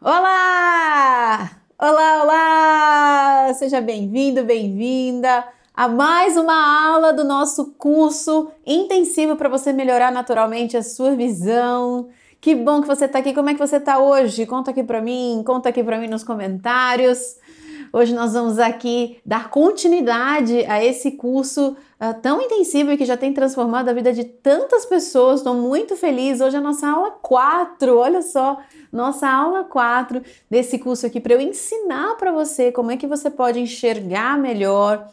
Olá! Olá, olá! Seja bem-vindo, bem-vinda a mais uma aula do nosso curso intensivo para você melhorar naturalmente a sua visão. Que bom que você está aqui. Como é que você está hoje? Conta aqui para mim nos comentários. Hoje nós vamos aqui dar continuidade a esse curso tão intensivo e que já tem transformado a vida de tantas pessoas. Estou muito feliz. Hoje é a nossa aula 4, olha só, nossa aula 4 desse curso aqui para eu ensinar para você como é que você pode enxergar melhor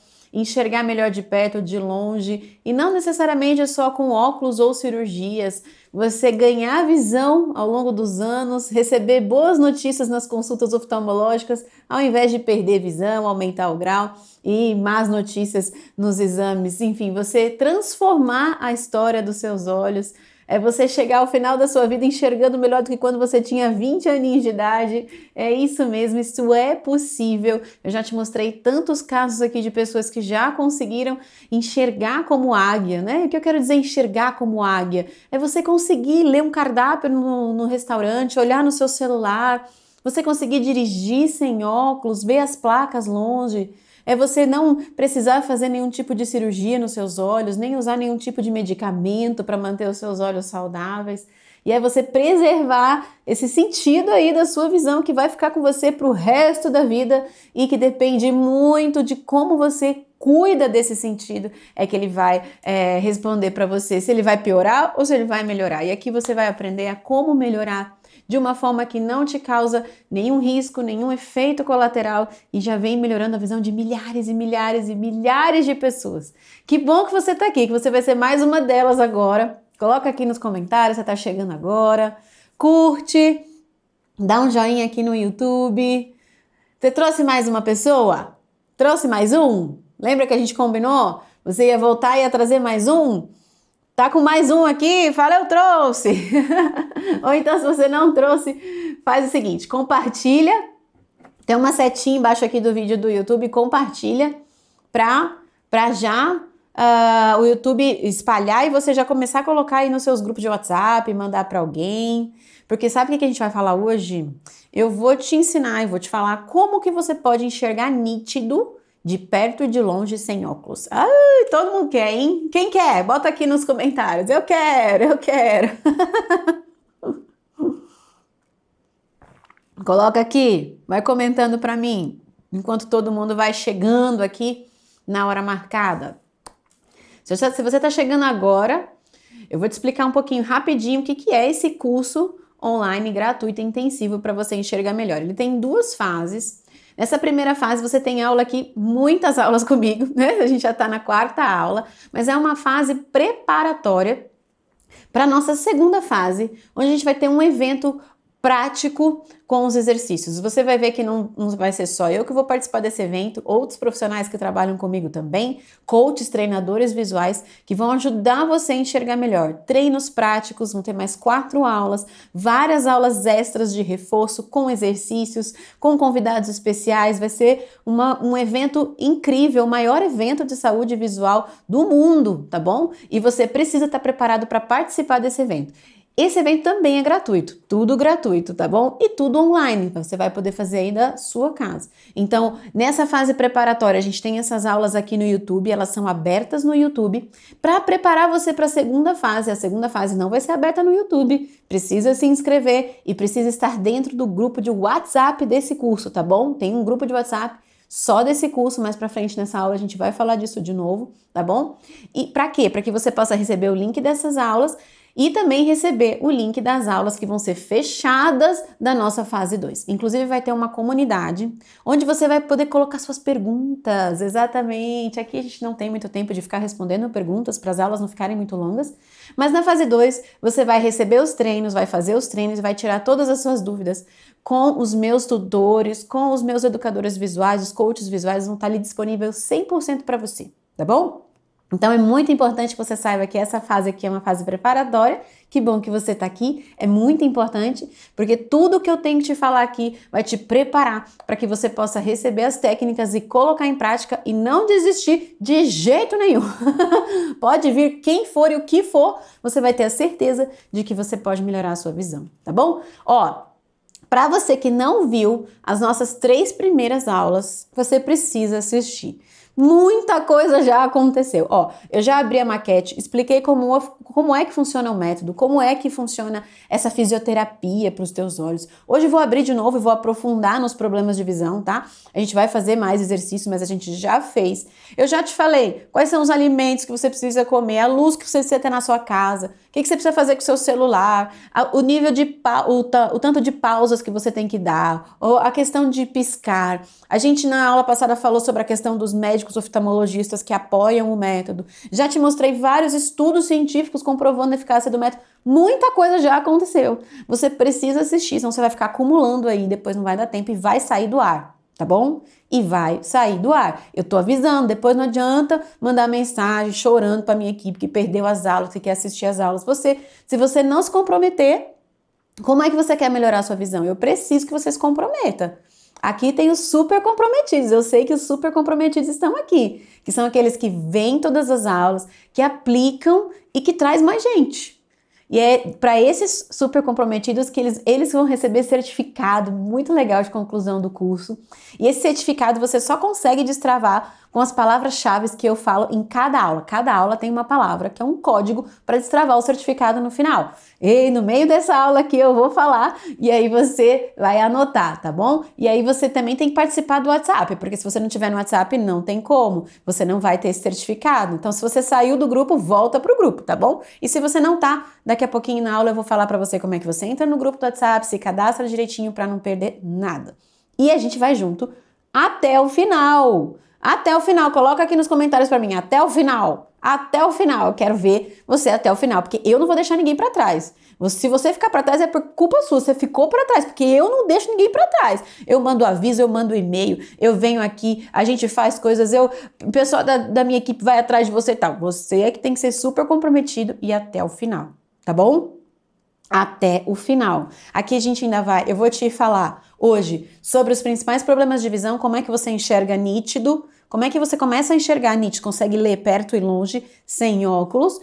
de perto ou de longe, e não necessariamente só com óculos ou cirurgias. Você ganhar visão ao longo dos anos, receber boas notícias nas consultas oftalmológicas, ao invés de perder visão, aumentar o grau e más notícias nos exames. Enfim, você transformar a história dos seus olhos. É você chegar ao final da sua vida enxergando melhor do que quando você tinha 20 aninhos de idade. É isso mesmo, isso é possível. Eu já te mostrei tantos casos aqui de pessoas que já conseguiram enxergar como águia, né? O que eu quero dizer enxergar como águia? É você conseguir ler um cardápio no restaurante, olhar no seu celular, você conseguir dirigir sem óculos, ver as placas longe. É você não precisar fazer nenhum tipo de cirurgia nos seus olhos, nem usar nenhum tipo de medicamento para manter os seus olhos saudáveis. E é você preservar esse sentido aí da sua visão que vai ficar com você para o resto da vida e que depende muito de como você cuida desse sentido, é que ele vai responder para você se ele vai piorar ou se ele vai melhorar. E aqui você vai aprender a como melhorar de uma forma que não te causa nenhum risco, nenhum efeito colateral e já vem melhorando a visão de milhares e milhares e milhares de pessoas. Que bom que você está aqui, que você vai ser mais uma delas agora. Coloca aqui nos comentários, você está chegando agora. Curte, dá um joinha aqui no YouTube. Você trouxe mais uma pessoa? Trouxe mais um? Lembra que a gente combinou? Você ia voltar e ia trazer mais um? Tá com mais um aqui? Fala, eu trouxe! Ou então, se você não trouxe, faz o seguinte, compartilha. Tem uma setinha embaixo aqui do vídeo do YouTube, compartilha pra já o YouTube espalhar e você já começar a colocar aí nos seus grupos de WhatsApp, mandar para alguém. Porque sabe o que a gente vai falar hoje? Eu vou te ensinar e vou te falar como que você pode enxergar nítido de perto e de longe sem óculos. Ai, todo mundo quer, hein? Quem quer? Bota aqui nos comentários. Eu quero, eu quero. Coloca aqui, vai comentando para mim, enquanto todo mundo vai chegando aqui na hora marcada. Se você está chegando agora, eu vou te explicar um pouquinho rapidinho o que é esse curso online gratuito e intensivo para você enxergar melhor. Ele tem duas fases. Nessa primeira fase você tem aula aqui, muitas aulas comigo, né? A gente já está na 4ª aula, mas é uma fase preparatória para a nossa segunda fase, onde a gente vai ter um evento prático com os exercícios. Você vai ver que não vai ser só eu que vou participar desse evento, outros profissionais que trabalham comigo também, coaches, treinadores visuais, que vão ajudar você a enxergar melhor. Treinos práticos, vão ter mais 4 aulas, várias aulas extras de reforço, com exercícios, com convidados especiais. Vai ser um evento incrível, o maior evento de saúde visual do mundo, tá bom? E você precisa estar preparado para participar desse evento. Esse evento também é gratuito, tudo gratuito, tá bom? E tudo online, você vai poder fazer aí da sua casa. Então, nessa fase preparatória, a gente tem essas aulas aqui no YouTube, elas são abertas no YouTube para preparar você para a segunda fase. A segunda fase não vai ser aberta no YouTube, precisa se inscrever e precisa estar dentro do grupo de WhatsApp desse curso, tá bom? Tem um grupo de WhatsApp só desse curso, mais pra frente nessa aula a gente vai falar disso de novo, tá bom? E para quê? Para que você possa receber o link dessas aulas e também receber o link das aulas que vão ser fechadas da nossa fase 2. Inclusive vai ter uma comunidade onde você vai poder colocar suas perguntas, exatamente. Aqui a gente não tem muito tempo de ficar respondendo perguntas para as aulas não ficarem muito longas, mas na fase 2 você vai receber os treinos, vai fazer os treinos e vai tirar todas as suas dúvidas com os meus tutores, com os meus educadores visuais, os coaches visuais vão estar ali disponíveis 100% para você, tá bom? Então é muito importante que você saiba que essa fase aqui é uma fase preparatória. Que bom que você está aqui, é muito importante, porque tudo que eu tenho que te falar aqui vai te preparar para que você possa receber as técnicas e colocar em prática e não desistir de jeito nenhum. Pode vir quem for e o que for, você vai ter a certeza de que você pode melhorar a sua visão, tá bom? Ó, Para você que não viu as nossas 3 primeiras aulas, você precisa assistir. Muita coisa já aconteceu. Ó, eu já abri a maquete, expliquei como é que funciona o método, como é que funciona essa fisioterapia para os teus olhos. Hoje eu vou abrir de novo e vou aprofundar nos problemas de visão, tá? A gente vai fazer mais exercício, mas a gente já fez. Eu já te falei quais são os alimentos que você precisa comer, a luz que você precisa ter na sua casa, o que você precisa fazer com o seu celular, o nível de o tanto de pausas que você tem que dar, ou a questão de piscar. A gente na aula passada falou sobre a questão dos médicos oftalmologistas que apoiam o método. Já te mostrei vários estudos científicos comprovando a eficácia do método. Muita coisa já aconteceu. Você precisa assistir, senão você vai ficar acumulando aí, depois não vai dar tempo e vai sair do ar, tá bom? E vai sair do ar. Eu tô avisando, depois não adianta mandar mensagem chorando pra minha equipe que perdeu as aulas, que quer assistir as aulas. Se você não se comprometer, como é que você quer melhorar a sua visão? Eu preciso que você se comprometa. Aqui tem os super comprometidos, eu sei que os super comprometidos estão aqui, que são aqueles que vêm todas as aulas, que aplicam e que traz mais gente. E é para esses super comprometidos que eles vão receber certificado muito legal de conclusão do curso. E esse certificado você só consegue destravar com as palavras-chave que eu falo em cada aula. Cada aula tem uma palavra, que é um código para destravar o certificado no final. E no meio dessa aula aqui eu vou falar e aí você vai anotar, tá bom? E aí você também tem que participar do WhatsApp, porque se você não tiver no WhatsApp não tem como, você não vai ter esse certificado. Então se você saiu do grupo, volta pro grupo, tá bom? E se você não tá, daqui a pouquinho na aula eu vou falar para você como é que você entra no grupo do WhatsApp, se cadastra direitinho para não perder nada. E a gente vai junto até o final. Até o final, coloca aqui nos comentários pra mim, até o final, eu quero ver você até o final, porque eu não vou deixar ninguém pra trás. Se você ficar pra trás é por culpa sua, você ficou pra trás, porque eu não deixo ninguém pra trás. Eu mando aviso, eu mando e-mail, eu venho aqui, a gente faz coisas, o pessoal da minha equipe vai atrás de você e tal. Você é que tem que ser super comprometido e até o final, tá bom? Até o final. Aqui a gente ainda eu vou te falar hoje sobre os principais problemas de visão, como é que você enxerga nítido, como é que você começa a enxergar nítido, consegue ler perto e longe, sem óculos.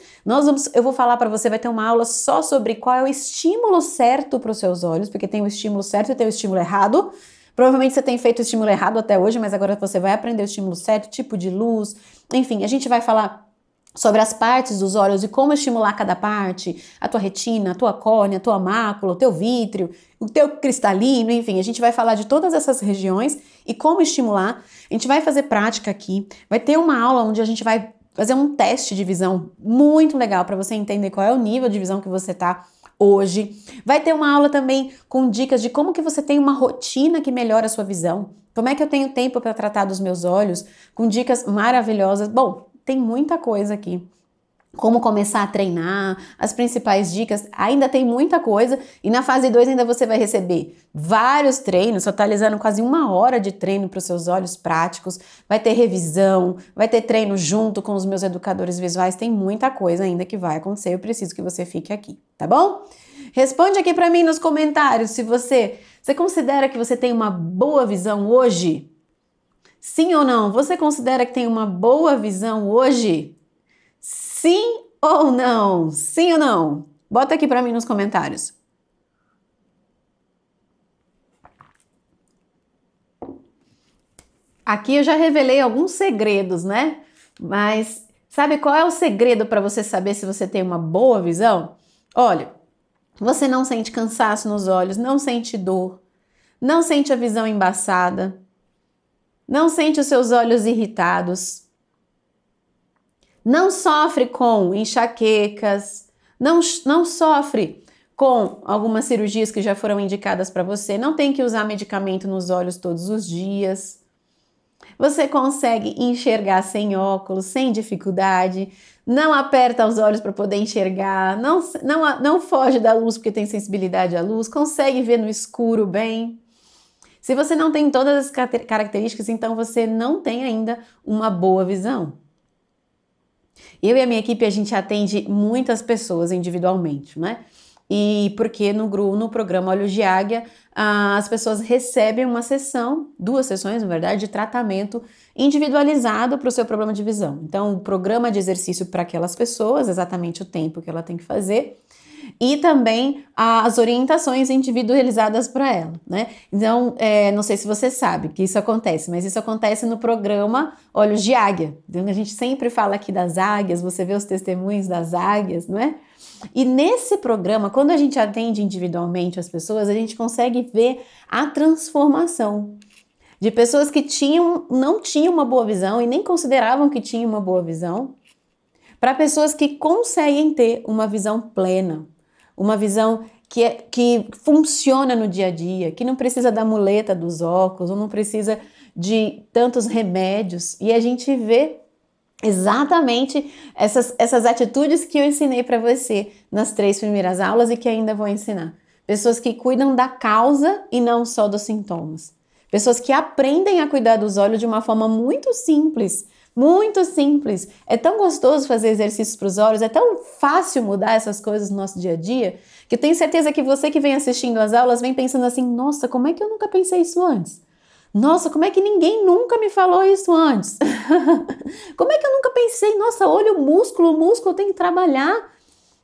Eu vou falar para você, vai ter uma aula só sobre qual é o estímulo certo para os seus olhos, porque tem o estímulo certo e tem o estímulo errado. Provavelmente você tem feito o estímulo errado até hoje, mas agora você vai aprender o estímulo certo, tipo de luz, enfim, a gente vai falar sobre as partes dos olhos e como estimular cada parte, a tua retina, a tua córnea, a tua mácula, o teu vítreo, o teu cristalino, enfim, a gente vai falar de todas essas regiões e como estimular. A gente vai fazer prática aqui, vai ter uma aula onde a gente vai fazer um teste de visão muito legal para você entender qual é o nível de visão que você tá hoje. Vai ter uma aula também com dicas de como que você tem uma rotina que melhora a sua visão, como é que eu tenho tempo para tratar dos meus olhos, com dicas maravilhosas. Bom, tem muita coisa aqui. Como começar a treinar, as principais dicas, ainda tem muita coisa. E na fase 2 ainda você vai receber vários treinos, totalizando quase 1 hora de treino para os seus olhos práticos. Vai ter revisão, vai ter treino junto com os meus educadores visuais. Tem muita coisa ainda que vai acontecer. Eu preciso que você fique aqui, tá bom? Responde aqui para mim nos comentários se você considera que você tem uma boa visão hoje? Sim ou não? Você considera que tem uma boa visão hoje? Sim ou não? Sim ou não? Bota aqui para mim nos comentários. Aqui eu já revelei alguns segredos, né? Mas sabe qual é o segredo para você saber se você tem uma boa visão? Olha, você não sente cansaço nos olhos, não sente dor, não sente a visão embaçada, não sente os seus olhos irritados, não sofre com enxaquecas, não sofre com algumas cirurgias que já foram indicadas para você, não tem que usar medicamento nos olhos todos os dias. Você consegue enxergar sem óculos, sem dificuldade, não aperta os olhos para poder enxergar, não foge da luz porque tem sensibilidade à luz, consegue ver no escuro bem. Se você não tem todas as características, então você não tem ainda uma boa visão. Eu e a minha equipe, a gente atende muitas pessoas individualmente, né? E porque no programa Olhos de Águia, as pessoas recebem uma sessão, 2 sessões, na verdade, de tratamento individualizado para o seu problema de visão. Então, o programa de exercício para aquelas pessoas, exatamente o tempo que ela tem que fazer. e também as orientações individualizadas para ela, né? Então, não sei se você sabe que isso acontece, mas isso acontece no programa Olhos de Águia. Então, a gente sempre fala aqui das águias, você vê os testemunhos das águias, não é? E nesse programa, quando a gente atende individualmente as pessoas, a gente consegue ver a transformação de pessoas que não tinham uma boa visão e nem consideravam que tinham uma boa visão, para pessoas que conseguem ter uma visão plena, uma visão que funciona no dia a dia, que não precisa da muleta dos óculos, ou não precisa de tantos remédios. E a gente vê exatamente essas atitudes que eu ensinei para você nas 3 primeiras aulas e que ainda vou ensinar. Pessoas que cuidam da causa e não só dos sintomas. Pessoas que aprendem a cuidar dos olhos de uma forma muito simples. Muito simples. É tão gostoso fazer exercícios para os olhos, é tão fácil mudar essas coisas no nosso dia a dia, que eu tenho certeza que você que vem assistindo as aulas vem pensando assim, nossa, como é que eu nunca pensei isso antes? Nossa, como é que ninguém nunca me falou isso antes? Como é que eu nunca pensei, nossa, olha o músculo tem que trabalhar.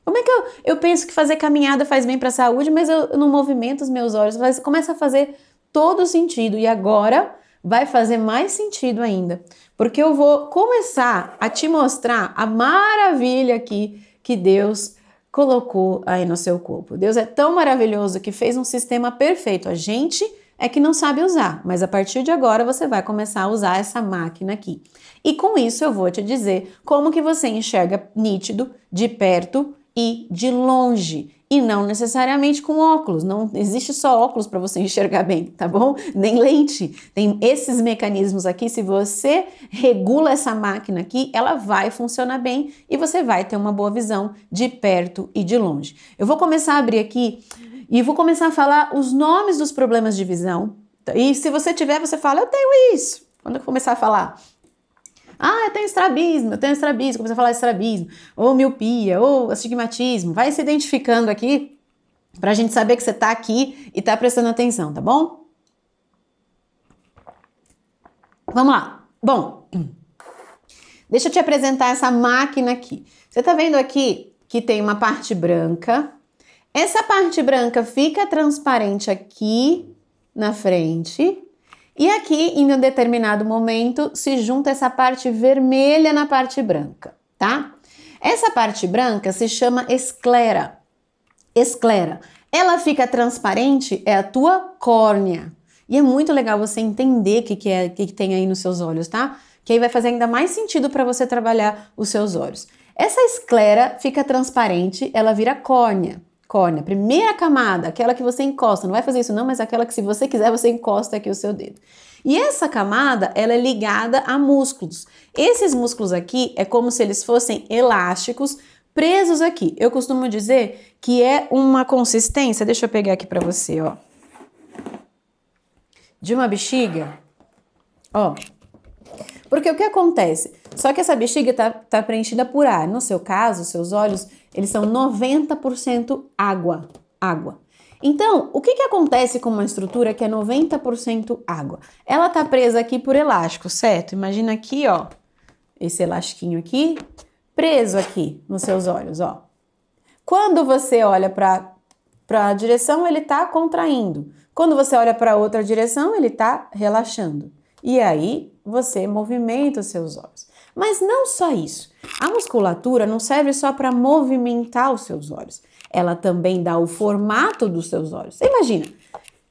Como é que eu penso que fazer caminhada faz bem para a saúde, mas eu não movimento os meus olhos, mas começa a fazer todo sentido e agora vai fazer mais sentido ainda, porque eu vou começar a te mostrar a maravilha aqui que Deus colocou aí no seu corpo. Deus é tão maravilhoso que fez um sistema perfeito. A gente é que não sabe usar, mas a partir de agora você vai começar a usar essa máquina aqui. E com isso eu vou te dizer como que você enxerga nítido, de perto e de longe. E não necessariamente com óculos, não existe só óculos para você enxergar bem, tá bom? Nem lente, tem esses mecanismos aqui, se você regula essa máquina aqui, ela vai funcionar bem e você vai ter uma boa visão de perto e de longe. Eu vou começar a abrir aqui e vou começar a falar os nomes dos problemas de visão, e se você tiver, você fala, eu tenho isso, quando eu começar a falar. Ah, eu tenho estrabismo, começa a falar estrabismo, ou miopia, ou astigmatismo. Vai se identificando aqui pra gente saber que você tá aqui e tá prestando atenção, tá bom? Vamos lá. Bom, deixa eu te apresentar essa máquina aqui. Você tá vendo aqui que tem uma parte branca. Essa parte branca fica transparente aqui na frente. E aqui, em um determinado momento, se junta essa parte vermelha na parte branca, tá? Essa parte branca se chama esclera. Esclera. Ela fica transparente, é a tua córnea. E é muito legal você entender o que tem aí nos seus olhos, tá? Que aí vai fazer ainda mais sentido para você trabalhar os seus olhos. Essa esclera fica transparente, ela vira córnea. Córnea, primeira camada, aquela que você encosta, não vai fazer isso não, mas aquela que se você quiser você encosta aqui o seu dedo. E essa camada, ela é ligada a músculos. Esses músculos aqui é como se eles fossem elásticos presos aqui. Eu costumo dizer que é uma consistência, deixa eu pegar aqui pra você, ó. De uma bexiga, ó. Porque o que acontece? Só que essa bexiga tá preenchida por ar. No seu caso, seus olhos, eles são 90% água. Então, o que acontece com uma estrutura que é 90% água? Ela tá presa aqui por elástico, certo? Imagina aqui, ó, esse elastiquinho aqui, preso aqui nos seus olhos, ó. Quando você olha para a direção, ele tá contraindo. Quando você olha para outra direção, ele tá relaxando. E aí, você movimenta os seus olhos. Mas não só isso. A musculatura não serve só para movimentar os seus olhos. Ela também dá o formato dos seus olhos. Você imagina,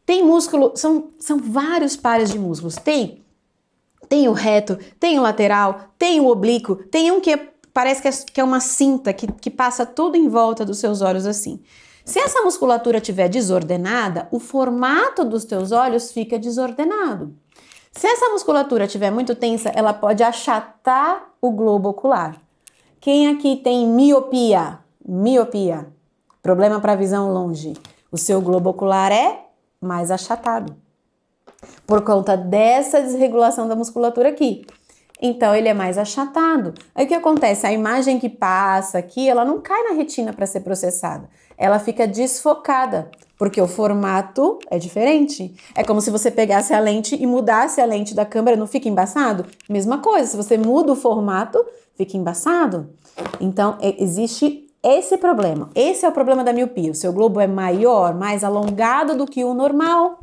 tem músculo, são vários pares de músculos. Tem o reto, tem o lateral, tem o oblíquo, tem um que parece que é uma cinta que passa tudo em volta dos seus olhos assim. Se essa musculatura estiver desordenada, o formato dos teus olhos fica desordenado. Se essa musculatura estiver muito tensa, ela pode achatar o globo ocular. Quem aqui tem miopia? Miopia. Problema para visão longe. O seu globo ocular é mais achatado. Por conta dessa desregulação da musculatura aqui. Então, ele é mais achatado. Aí, o que acontece? A imagem que passa aqui, ela não cai na retina para ser processada. Ela fica desfocada, porque o formato é diferente. É como se você pegasse a lente e mudasse a lente da câmera, não fica embaçado? Mesma coisa, se você muda o formato, fica embaçado. Então, existe esse problema. Esse é o problema da miopia. O seu globo é maior, mais alongado do que o normal.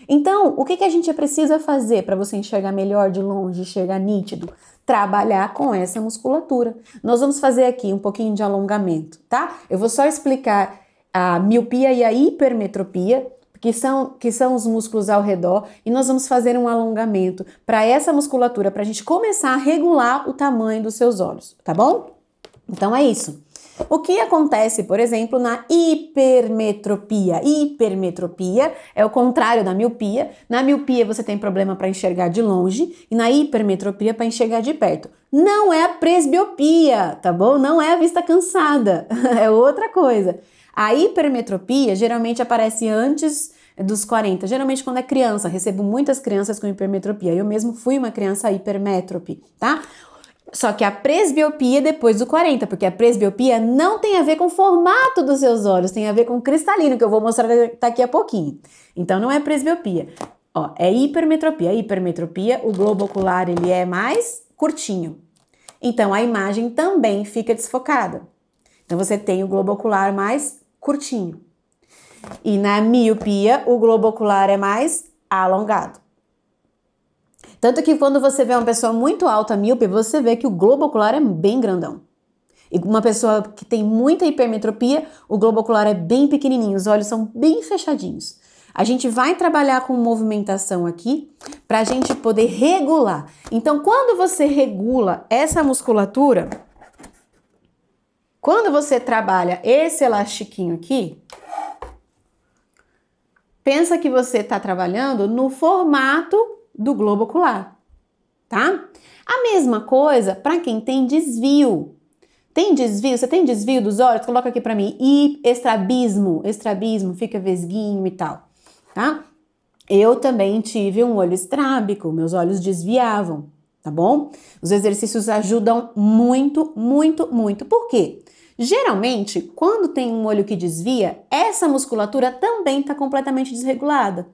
Então, o que a gente precisa fazer para você enxergar melhor de longe, enxergar nítido? Trabalhar com essa musculatura. Nós vamos fazer aqui um pouquinho de alongamento, tá? Eu vou só explicar a miopia e a hipermetropia, que são os músculos ao redor, e nós vamos fazer um alongamento para essa musculatura, para a gente começar a regular o tamanho dos seus olhos, tá bom? Então é isso. O que acontece, por exemplo, na hipermetropia? Hipermetropia é o contrário da miopia. Na miopia você tem problema para enxergar de longe e na hipermetropia para enxergar de perto. Não é a presbiopia, tá bom? Não é a vista cansada, é outra coisa. A hipermetropia geralmente aparece antes dos 40, geralmente quando é criança. Recebo muitas crianças com hipermetropia. Eu mesmo fui uma criança hipermétrope, tá? Só que a presbiopia depois do 40, porque a presbiopia não tem a ver com o formato dos seus olhos, tem a ver com o cristalino, que eu vou mostrar daqui a pouquinho. Então não é presbiopia. Ó, é hipermetropia. A hipermetropia, o globo ocular, ele é mais curtinho. Então a imagem também fica desfocada. Então você tem o globo ocular mais curtinho. E na miopia, o globo ocular é mais alongado. Tanto que quando você vê uma pessoa muito alta, míope, você vê que o globo ocular é bem grandão. E uma pessoa que tem muita hipermetropia, o globo ocular é bem pequenininho, os olhos são bem fechadinhos. A gente vai trabalhar com movimentação aqui para a gente poder regular. Então, quando você regula essa musculatura, quando você trabalha esse elastiquinho aqui, pensa que você está trabalhando no formato do globo ocular, tá? A mesma coisa para quem tem desvio. Tem desvio? Você tem desvio dos olhos? Coloca aqui para mim. E estrabismo, fica vesguinho e tal, tá? Eu também tive um olho estrábico, meus olhos desviavam, tá bom? Os exercícios ajudam muito, muito, muito. Por quê? Geralmente, quando tem um olho que desvia, essa musculatura também está completamente desregulada.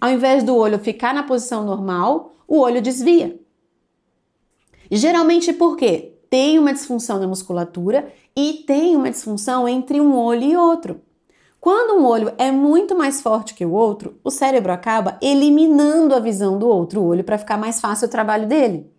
Ao invés do olho ficar na posição normal, o olho desvia. E geralmente por quê? Tem uma disfunção na musculatura e tem uma disfunção entre um olho e outro. Quando um olho é muito mais forte que o outro, o cérebro acaba eliminando a visão do outro olho para ficar mais fácil o trabalho dele.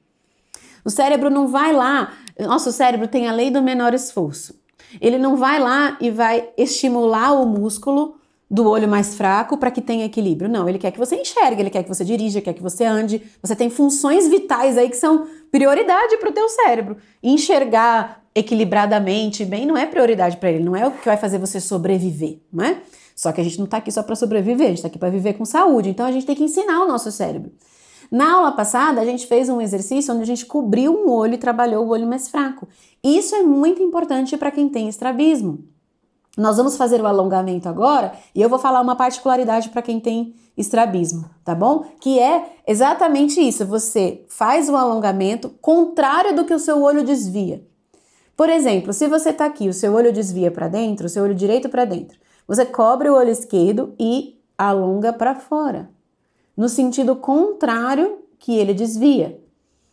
O cérebro não vai lá, nosso cérebro tem a lei do menor esforço. Ele não vai lá e vai estimular o músculo do olho mais fraco para que tenha equilíbrio. Não, ele quer que você enxergue, ele quer que você dirija, quer que você ande. Você tem funções vitais aí que são prioridade para o teu cérebro. Enxergar equilibradamente bem não é prioridade para ele, não é o que vai fazer você sobreviver, não é? Só que a gente não está aqui só para sobreviver, a gente está aqui para viver com saúde. Então a gente tem que ensinar o nosso cérebro. Na aula passada, a gente fez um exercício onde a gente cobriu um olho e trabalhou o olho mais fraco. Isso é muito importante para quem tem estrabismo. Nós vamos fazer o alongamento agora e eu vou falar uma particularidade para quem tem estrabismo, tá bom? Que é exatamente isso, você faz o alongamento contrário do que o seu olho desvia. Por exemplo, se você tá aqui, o seu olho desvia para dentro, o seu olho direito para dentro, você cobre o olho esquerdo e alonga para fora, no sentido contrário que ele desvia.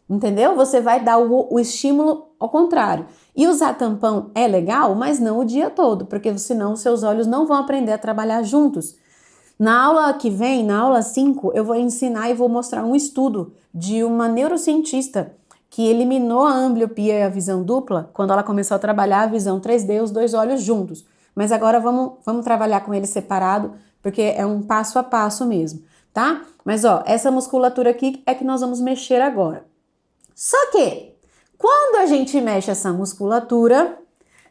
Entendeu? Você vai dar o estímulo ao contrário. E usar tampão é legal, mas não o dia todo, porque senão os seus olhos não vão aprender a trabalhar juntos. Na aula que vem, na aula 5, eu vou ensinar e vou mostrar um estudo de uma neurocientista que eliminou a ambliopia e a visão dupla quando ela começou a trabalhar a visão 3D, os dois olhos juntos. Mas agora vamos trabalhar com eles separado, porque é um passo a passo mesmo, tá? Mas ó, essa musculatura aqui é que nós vamos mexer agora. Só que, quando a gente mexe essa musculatura,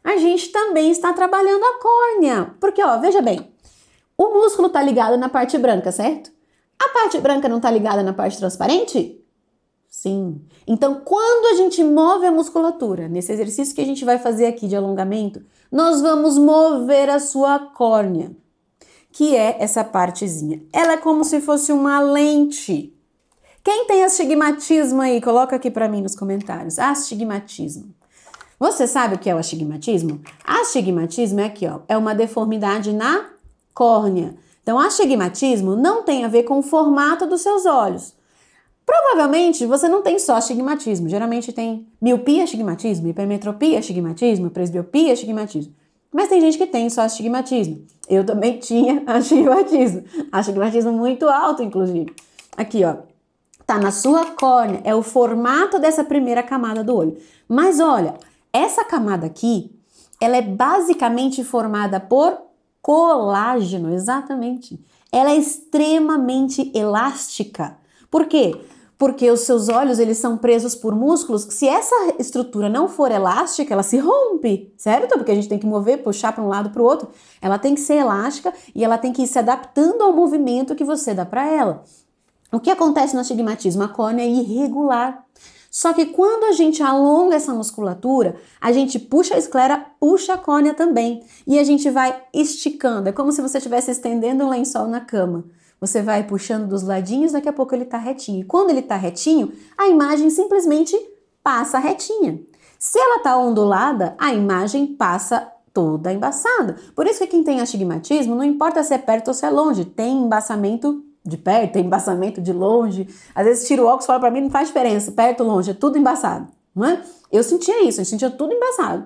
a gente também está trabalhando a córnea. Porque, ó, veja bem, o músculo está ligado na parte branca, certo? A parte branca não está ligada na parte transparente? Sim. Então, quando a gente move a musculatura, nesse exercício que a gente vai fazer aqui de alongamento, nós vamos mover a sua córnea, que é essa partezinha. Ela é como se fosse uma lente. Quem tem astigmatismo aí? Coloca aqui para mim nos comentários. Astigmatismo. Você sabe o que é o astigmatismo? Astigmatismo é aqui, ó. É uma deformidade na córnea. Então, astigmatismo não tem a ver com o formato dos seus olhos. Provavelmente, você não tem só astigmatismo. Geralmente tem miopia, astigmatismo, hipermetropia, astigmatismo, presbiopia, astigmatismo. Mas tem gente que tem só astigmatismo. Eu também tinha astigmatismo muito alto, inclusive. Aqui, ó, tá na sua córnea, é o formato dessa primeira camada do olho. Mas olha, essa camada aqui, ela é basicamente formada por colágeno, exatamente. Ela é extremamente elástica. Por quê? Porque os seus olhos, eles são presos por músculos. Se essa estrutura não for elástica, ela se rompe, certo? Porque a gente tem que mover, puxar para um lado para o outro. Ela tem que ser elástica e ela tem que ir se adaptando ao movimento que você dá para ela. O que acontece no astigmatismo? A córnea é irregular. Só que quando a gente alonga essa musculatura, a gente puxa a esclera, puxa a córnea também. E a gente vai esticando. É como se você estivesse estendendo um lençol na cama. Você vai puxando dos ladinhos, daqui a pouco ele tá retinho. E quando ele tá retinho, a imagem simplesmente passa retinha. Se ela tá ondulada, a imagem passa toda embaçada. Por isso que quem tem astigmatismo, não importa se é perto ou se é longe, tem embaçamento de perto, tem embaçamento de longe. Às vezes tiro o óculos e fala pra mim, não faz diferença, perto ou longe, é tudo embaçado, não é? Eu sentia isso, eu sentia tudo embaçado.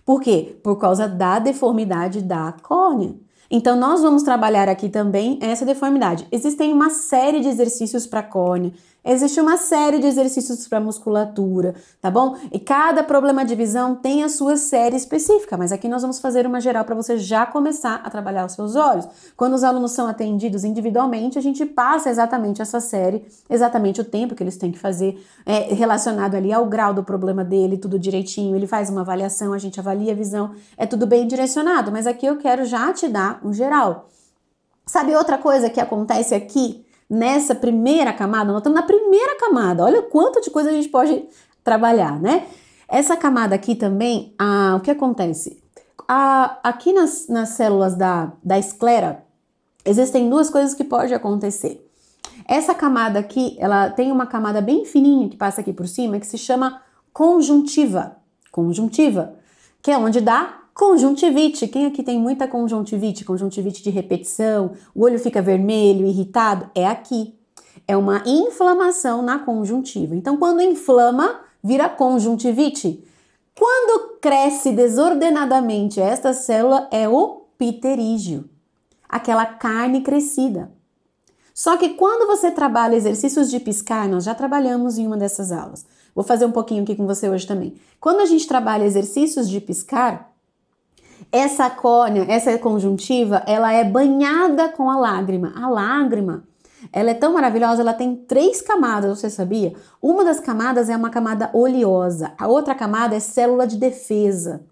Por quê? Por causa da deformidade da córnea. Então, nós vamos trabalhar aqui também essa deformidade. Existem uma série de exercícios para córnea, existe uma série de exercícios para musculatura, tá bom? E cada problema de visão tem a sua série específica, mas aqui nós vamos fazer uma geral para você já começar a trabalhar os seus olhos. Quando os alunos são atendidos individualmente, a gente passa exatamente essa série, exatamente o tempo que eles têm que fazer, relacionado ali ao grau do problema dele, tudo direitinho, ele faz uma avaliação, a gente avalia a visão, é tudo bem direcionado, mas aqui eu quero já te dar um geral. Sabe outra coisa que acontece aqui? Nessa primeira camada, nós estamos na primeira camada, olha o quanto de coisa a gente pode trabalhar, né? Essa camada aqui também, o que acontece? Aqui nas células da esclera, existem duas coisas que podem acontecer. Essa camada aqui, ela tem uma camada bem fininha que passa aqui por cima, que se chama conjuntiva, que é onde dá conjuntivite. Quem aqui tem muita conjuntivite de repetição, o olho fica vermelho, irritado? É aqui. É uma inflamação na conjuntiva. Então, quando inflama, vira conjuntivite. Quando cresce desordenadamente esta célula, é o pterígio, aquela carne crescida. Só que quando você trabalha exercícios de piscar, nós já trabalhamos em uma dessas aulas. Vou fazer um pouquinho aqui com você hoje também. Quando a gente trabalha exercícios de piscar, essa córnea, essa conjuntiva, ela é banhada com a lágrima. A lágrima, ela é tão maravilhosa, ela tem 3 camadas, você sabia? Uma das camadas é uma camada oleosa, a outra camada é célula de defesa.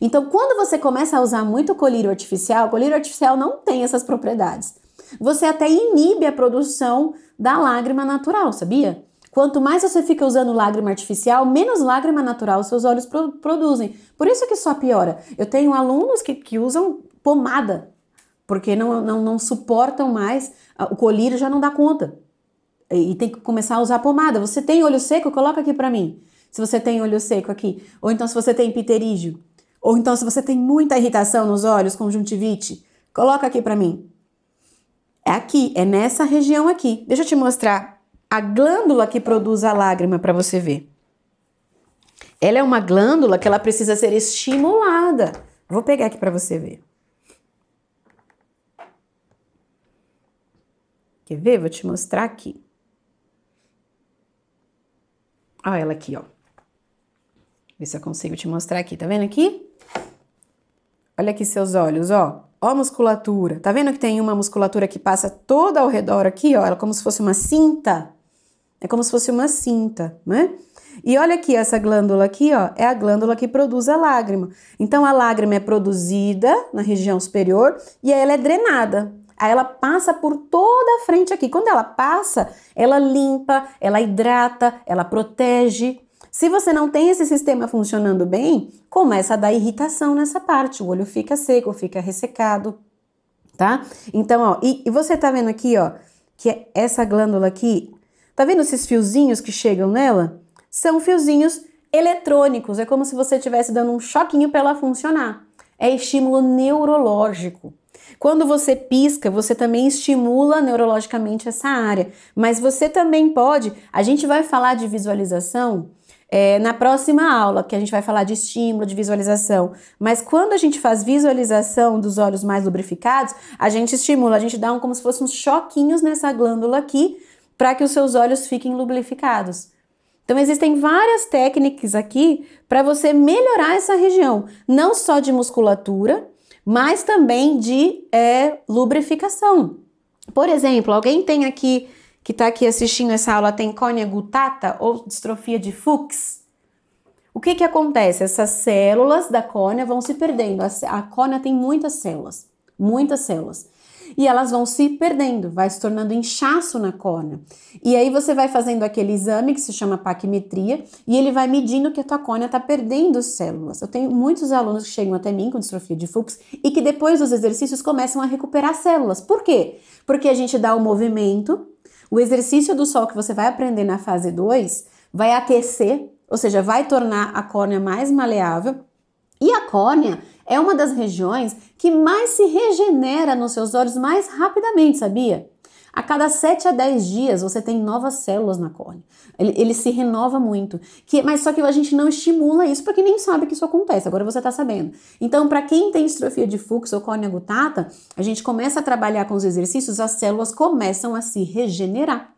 Então, quando você começa a usar muito colírio artificial, o colírio artificial não tem essas propriedades. Você até inibe a produção da lágrima natural, sabia? Quanto mais você fica usando lágrima artificial, menos lágrima natural os seus olhos produzem. Por isso que só piora. Eu tenho alunos que usam pomada, porque não suportam mais, o colírio já não dá conta. E tem que começar a usar pomada. Você tem olho seco? Coloca aqui pra mim. Se você tem olho seco aqui. Ou então se você tem pterígio. Ou então se você tem muita irritação nos olhos, conjuntivite. Coloca aqui pra mim. É aqui, é nessa região aqui. Deixa eu te mostrar a glândula que produz a lágrima para você ver. Ela é uma glândula que ela precisa ser estimulada. Vou pegar aqui para você ver. Quer ver? Vou te mostrar aqui. Olha ela aqui, ó. Ver se eu consigo te mostrar aqui. Tá vendo aqui? Olha aqui seus olhos, ó. Ó a musculatura. Tá vendo que tem uma musculatura que passa toda ao redor aqui, ó? Ela é como se fosse uma cinta. É como se fosse uma cinta, né? E olha aqui, essa glândula aqui, ó, é a glândula que produz a lágrima. Então, a lágrima é produzida na região superior e aí ela é drenada. Aí ela passa por toda a frente aqui. Quando ela passa, ela limpa, ela hidrata, ela protege. Se você não tem esse sistema funcionando bem, começa a dar irritação nessa parte. O olho fica seco, fica ressecado, tá? Então, ó, e você tá vendo aqui, ó, que essa glândula aqui, tá vendo esses fiozinhos que chegam nela? São fiozinhos eletrônicos, é como se você estivesse dando um choquinho para ela funcionar. É estímulo neurológico. Quando você pisca, você também estimula neurologicamente essa área. Mas você também pode, a gente vai falar de visualização na próxima aula, que a gente vai falar de estímulo, de visualização. Mas quando a gente faz visualização dos olhos mais lubrificados, a gente estimula, a gente dá como se fossem uns choquinhos nessa glândula aqui, para que os seus olhos fiquem lubrificados. Então, existem várias técnicas aqui para você melhorar essa região, não só de musculatura, mas também de lubrificação. Por exemplo, alguém tem aqui, que está aqui assistindo essa aula, tem córnea gutata ou distrofia de Fuchs? O que acontece? Essas células da córnea vão se perdendo. A córnea tem muitas células. E elas vão se perdendo, vai se tornando inchaço na córnea. E aí você vai fazendo aquele exame que se chama paquimetria e ele vai medindo que a tua córnea está perdendo células. Eu tenho muitos alunos que chegam até mim com distrofia de Fuchs e que depois dos exercícios começam a recuperar células. Por quê? Porque a gente dá o movimento, o exercício do sol que você vai aprender na fase 2 vai aquecer, ou seja, vai tornar a córnea mais maleável. E a córnea é uma das regiões que mais se regenera nos seus olhos mais rapidamente, sabia? A cada 7 a 10 dias você tem novas células na córnea. Ele se renova muito. Mas só que a gente não estimula isso porque nem sabe que isso acontece. Agora você está sabendo. Então, para quem tem distrofia de Fuchs ou córnea gutata, a gente começa a trabalhar com os exercícios, as células começam a se regenerar.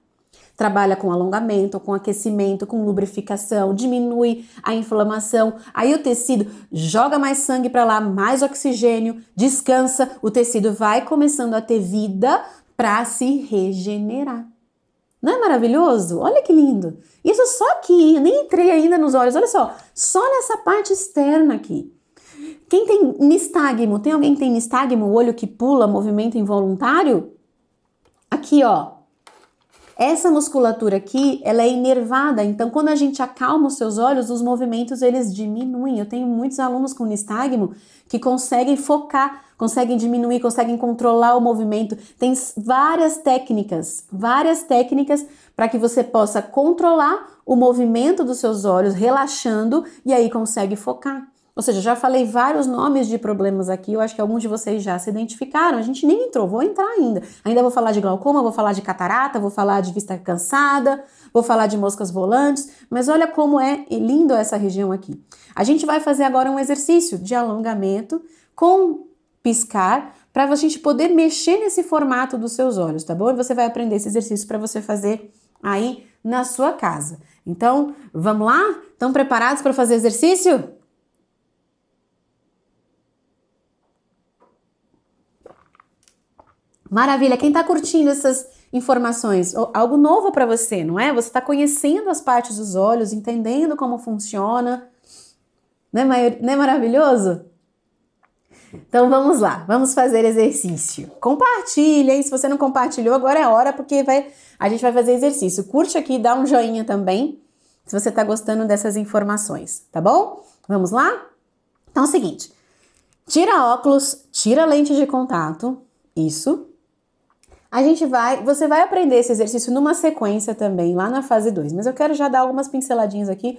Trabalha com alongamento, com aquecimento, com lubrificação, diminui a inflamação. Aí o tecido joga mais sangue para lá, mais oxigênio, descansa, o tecido vai começando a ter vida para se regenerar. Não é maravilhoso? Olha que lindo. Isso só aqui, eu nem entrei ainda nos olhos, olha só nessa parte externa aqui. Quem tem nistagmo, tem alguém que tem nistagmo, o olho que pula, movimento involuntário? Aqui, ó. Essa musculatura aqui, ela é inervada, então quando a gente acalma os seus olhos, os movimentos eles diminuem. Eu tenho muitos alunos com nistagmo que conseguem focar, conseguem diminuir, conseguem controlar o movimento. Tem várias técnicas para que você possa controlar o movimento dos seus olhos, relaxando, e aí consegue focar. Ou seja, já falei vários nomes de problemas aqui, eu acho que alguns de vocês já se identificaram, a gente nem entrou, vou entrar ainda. Ainda vou falar de glaucoma, vou falar de catarata, vou falar de vista cansada, vou falar de moscas volantes, mas olha como é lindo essa região aqui. A gente vai fazer agora um exercício de alongamento com piscar, para a gente poder mexer nesse formato dos seus olhos, tá bom? E você vai aprender esse exercício para você fazer aí na sua casa. Então, vamos lá? Estão preparados para fazer exercício? Maravilha, quem está curtindo essas informações? Algo novo para você, não é? Você está conhecendo as partes dos olhos, entendendo como funciona. Não é maravilhoso? Então vamos lá, vamos fazer exercício. Compartilha, hein? Se você não compartilhou, agora é hora, porque a gente vai fazer exercício. Curte aqui, dá um joinha também, se você está gostando dessas informações, tá bom? Vamos lá? Então é o seguinte, tira óculos, tira lente de contato, isso. Você vai aprender esse exercício numa sequência também, lá na fase 2, mas eu quero já dar algumas pinceladinhas aqui,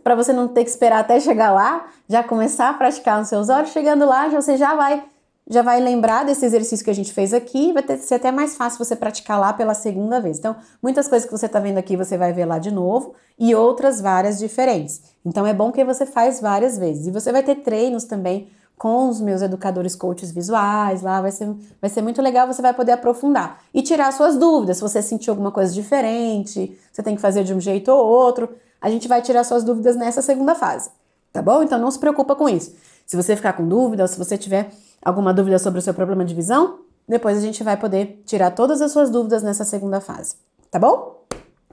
para você não ter que esperar até chegar lá, já começar a praticar nos seus olhos. Chegando lá, você já vai lembrar desse exercício que a gente fez aqui, vai ser até mais fácil você praticar lá pela segunda vez. Então, muitas coisas que você está vendo aqui, você vai ver lá de novo, e outras várias diferentes. Então, é bom que você faz várias vezes. E você vai ter treinos também com os meus educadores coaches visuais, lá vai ser muito legal, você vai poder aprofundar e tirar suas dúvidas. Se você sentiu alguma coisa diferente, você tem que fazer de um jeito ou outro, a gente vai tirar suas dúvidas nessa segunda fase, tá bom? Então não se preocupa com isso. Se você ficar com dúvida, ou se você tiver alguma dúvida sobre o seu problema de visão, depois a gente vai poder tirar todas as suas dúvidas nessa segunda fase, tá bom?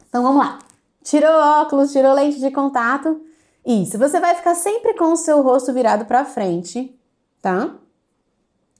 Então vamos lá. Tirou óculos, tirou lente de contato. Isso, você vai ficar sempre com o seu rosto virado para frente, tá?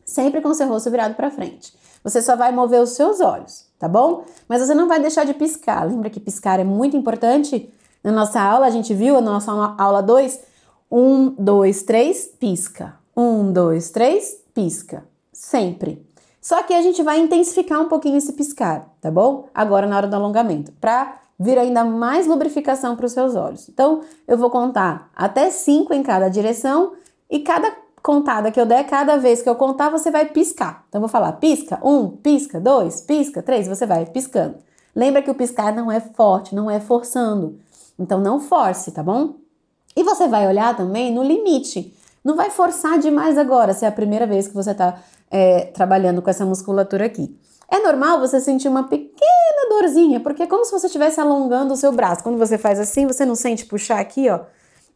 Sempre com o seu rosto virado para frente. Você só vai mover os seus olhos, tá bom? Mas você não vai deixar de piscar. Lembra que piscar é muito importante? Na nossa aula, a gente viu, na nossa aula 2, 1, 2, 3, pisca. 1, 2, 3, pisca. Sempre. Só que a gente vai intensificar um pouquinho esse piscar, tá bom? Agora na hora do alongamento, para vir ainda mais lubrificação para os seus olhos. Então, eu vou contar até 5 em cada direção e cada contada que eu der, cada vez que eu contar, você vai piscar. Então, eu vou falar pisca, 1, pisca, 2, pisca, 3, você vai piscando. Lembra que o piscar não é forte, não é forçando. Então não force, tá bom? E você vai olhar também no limite. Não vai forçar demais agora, se é a primeira vez que você está trabalhando com essa musculatura aqui. É normal você sentir uma pequena dorzinha, porque é como se você estivesse alongando o seu braço. Quando você faz assim, você não sente puxar aqui, ó.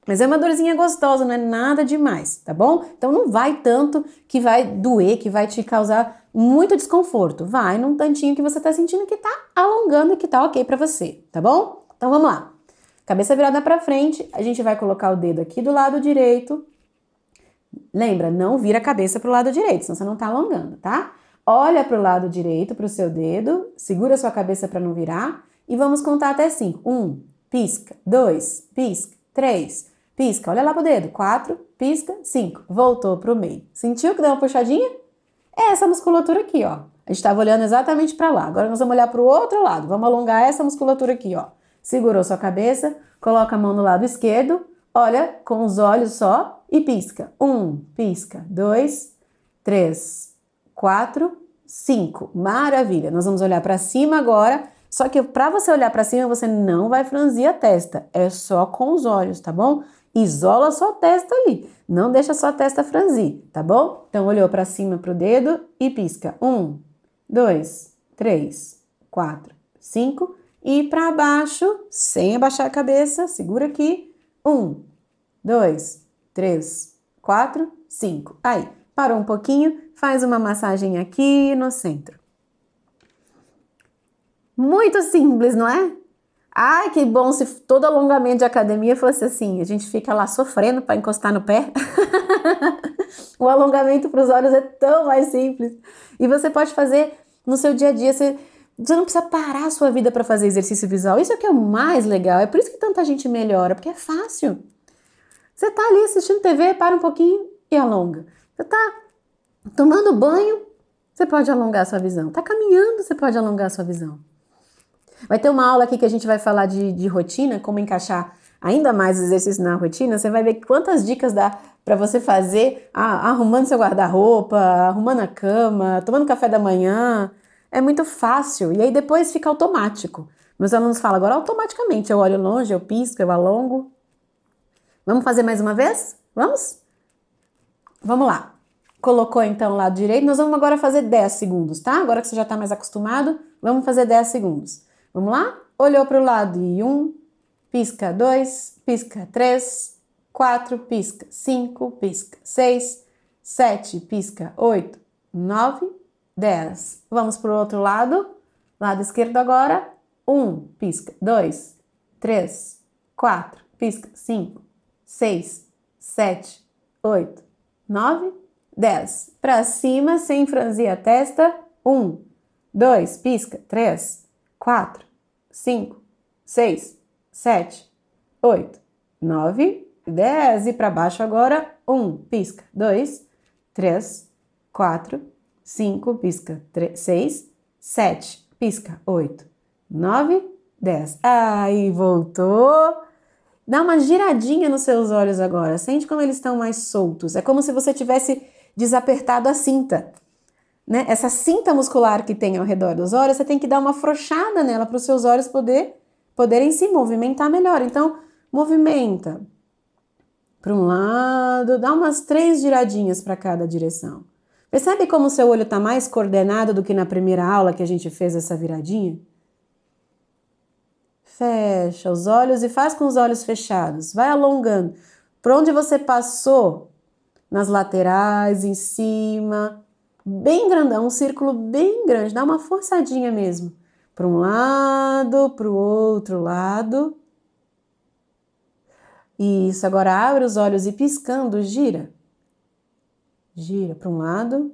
Mas é uma dorzinha gostosa, não é nada demais, tá bom? Então não vai tanto que vai doer, que vai te causar muito desconforto. Vai num tantinho que você tá sentindo que tá alongando e que tá ok pra você, tá bom? Então vamos lá. Cabeça virada pra frente, a gente vai colocar o dedo aqui do lado direito. Lembra, não vira a cabeça pro lado direito, senão você não tá alongando, tá? Olha pro lado direito, pro seu dedo, segura a sua cabeça pra não virar e vamos contar até 5. 1, pisca, 2, pisca, 3, pisca, olha lá pro dedo, 4, pisca, 5, voltou pro meio. Sentiu que deu uma puxadinha? É essa musculatura aqui, ó. A gente estava olhando exatamente para lá. Agora nós vamos olhar para o outro lado. Vamos alongar essa musculatura aqui, ó. Segurou sua cabeça, coloca a mão no lado esquerdo, olha com os olhos só e pisca. 1, pisca, 2, 3, 4, 5. Maravilha. Nós vamos olhar para cima agora. Só que para você olhar para cima, você não vai franzir a testa. É só com os olhos, tá bom? Isola a sua testa ali. Não deixa a sua testa franzir, tá bom? Então, olhou para cima pro dedo e pisca. 1, 2, 3, 4, 5. E para baixo, sem abaixar a cabeça, segura aqui. 1, 2, 3, 4, 5. Aí, parou um pouquinho, faz uma massagem aqui no centro. Muito simples, não é? Ai, que bom se todo alongamento de academia fosse assim. A gente fica lá sofrendo para encostar no pé. O alongamento para os olhos é tão mais simples. E você pode fazer no seu dia a dia. Você não precisa parar a sua vida para fazer exercício visual. Isso é que é o mais legal. É por isso que tanta gente melhora, porque é fácil. Você tá ali assistindo TV, para um pouquinho e alonga. Você tá tomando banho, você pode alongar a sua visão. Tá caminhando, você pode alongar a sua visão. Vai ter uma aula aqui que a gente vai falar de rotina, como encaixar ainda mais os exercícios na rotina. Você vai ver quantas dicas dá para você fazer arrumando seu guarda-roupa, arrumando a cama, tomando café da manhã. É muito fácil e aí depois fica automático. Meus alunos falam agora automaticamente. Eu olho longe, eu pisco, eu alongo. Vamos fazer mais uma vez? Vamos? Vamos lá. Colocou então o lado direito. Nós vamos agora fazer 10 segundos, tá? Agora que você já está mais acostumado, vamos fazer 10 segundos. Vamos lá? Olhou para o lado e 1, pisca 2, pisca 3, 4, pisca 5, pisca 6, 7, pisca 8, 9, 10. Vamos para o outro lado esquerdo agora. 1, pisca 2, 3, 4, pisca 5, 6, 7, 8, 9, 10. Para cima, sem franzir a testa. 1, 2, pisca 3, 4, 5, 6, 7, 8, 9, 10. E para baixo agora. 1, pisca 2, 3, 4, 5, pisca 6, 7, pisca 8, 9, 10. Aí, voltou. Dá uma giradinha nos seus olhos agora. Sente como eles estão mais soltos. É como se você tivesse desapertado a cinta. Né? Essa cinta muscular que tem ao redor dos olhos, você tem que dar uma afrouxada nela para os seus olhos poderem se movimentar melhor. Então, movimenta para um lado, dá umas 3 giradinhas para cada direção. Percebe como o seu olho está mais coordenado do que na primeira aula que a gente fez essa viradinha? Fecha os olhos e faz com os olhos fechados. Vai alongando. Por onde você passou, nas laterais, em cima, bem grandão, um círculo bem grande. Dá uma forçadinha mesmo. Para um lado, para o outro lado. Isso, agora abre os olhos e piscando, gira. Gira para um lado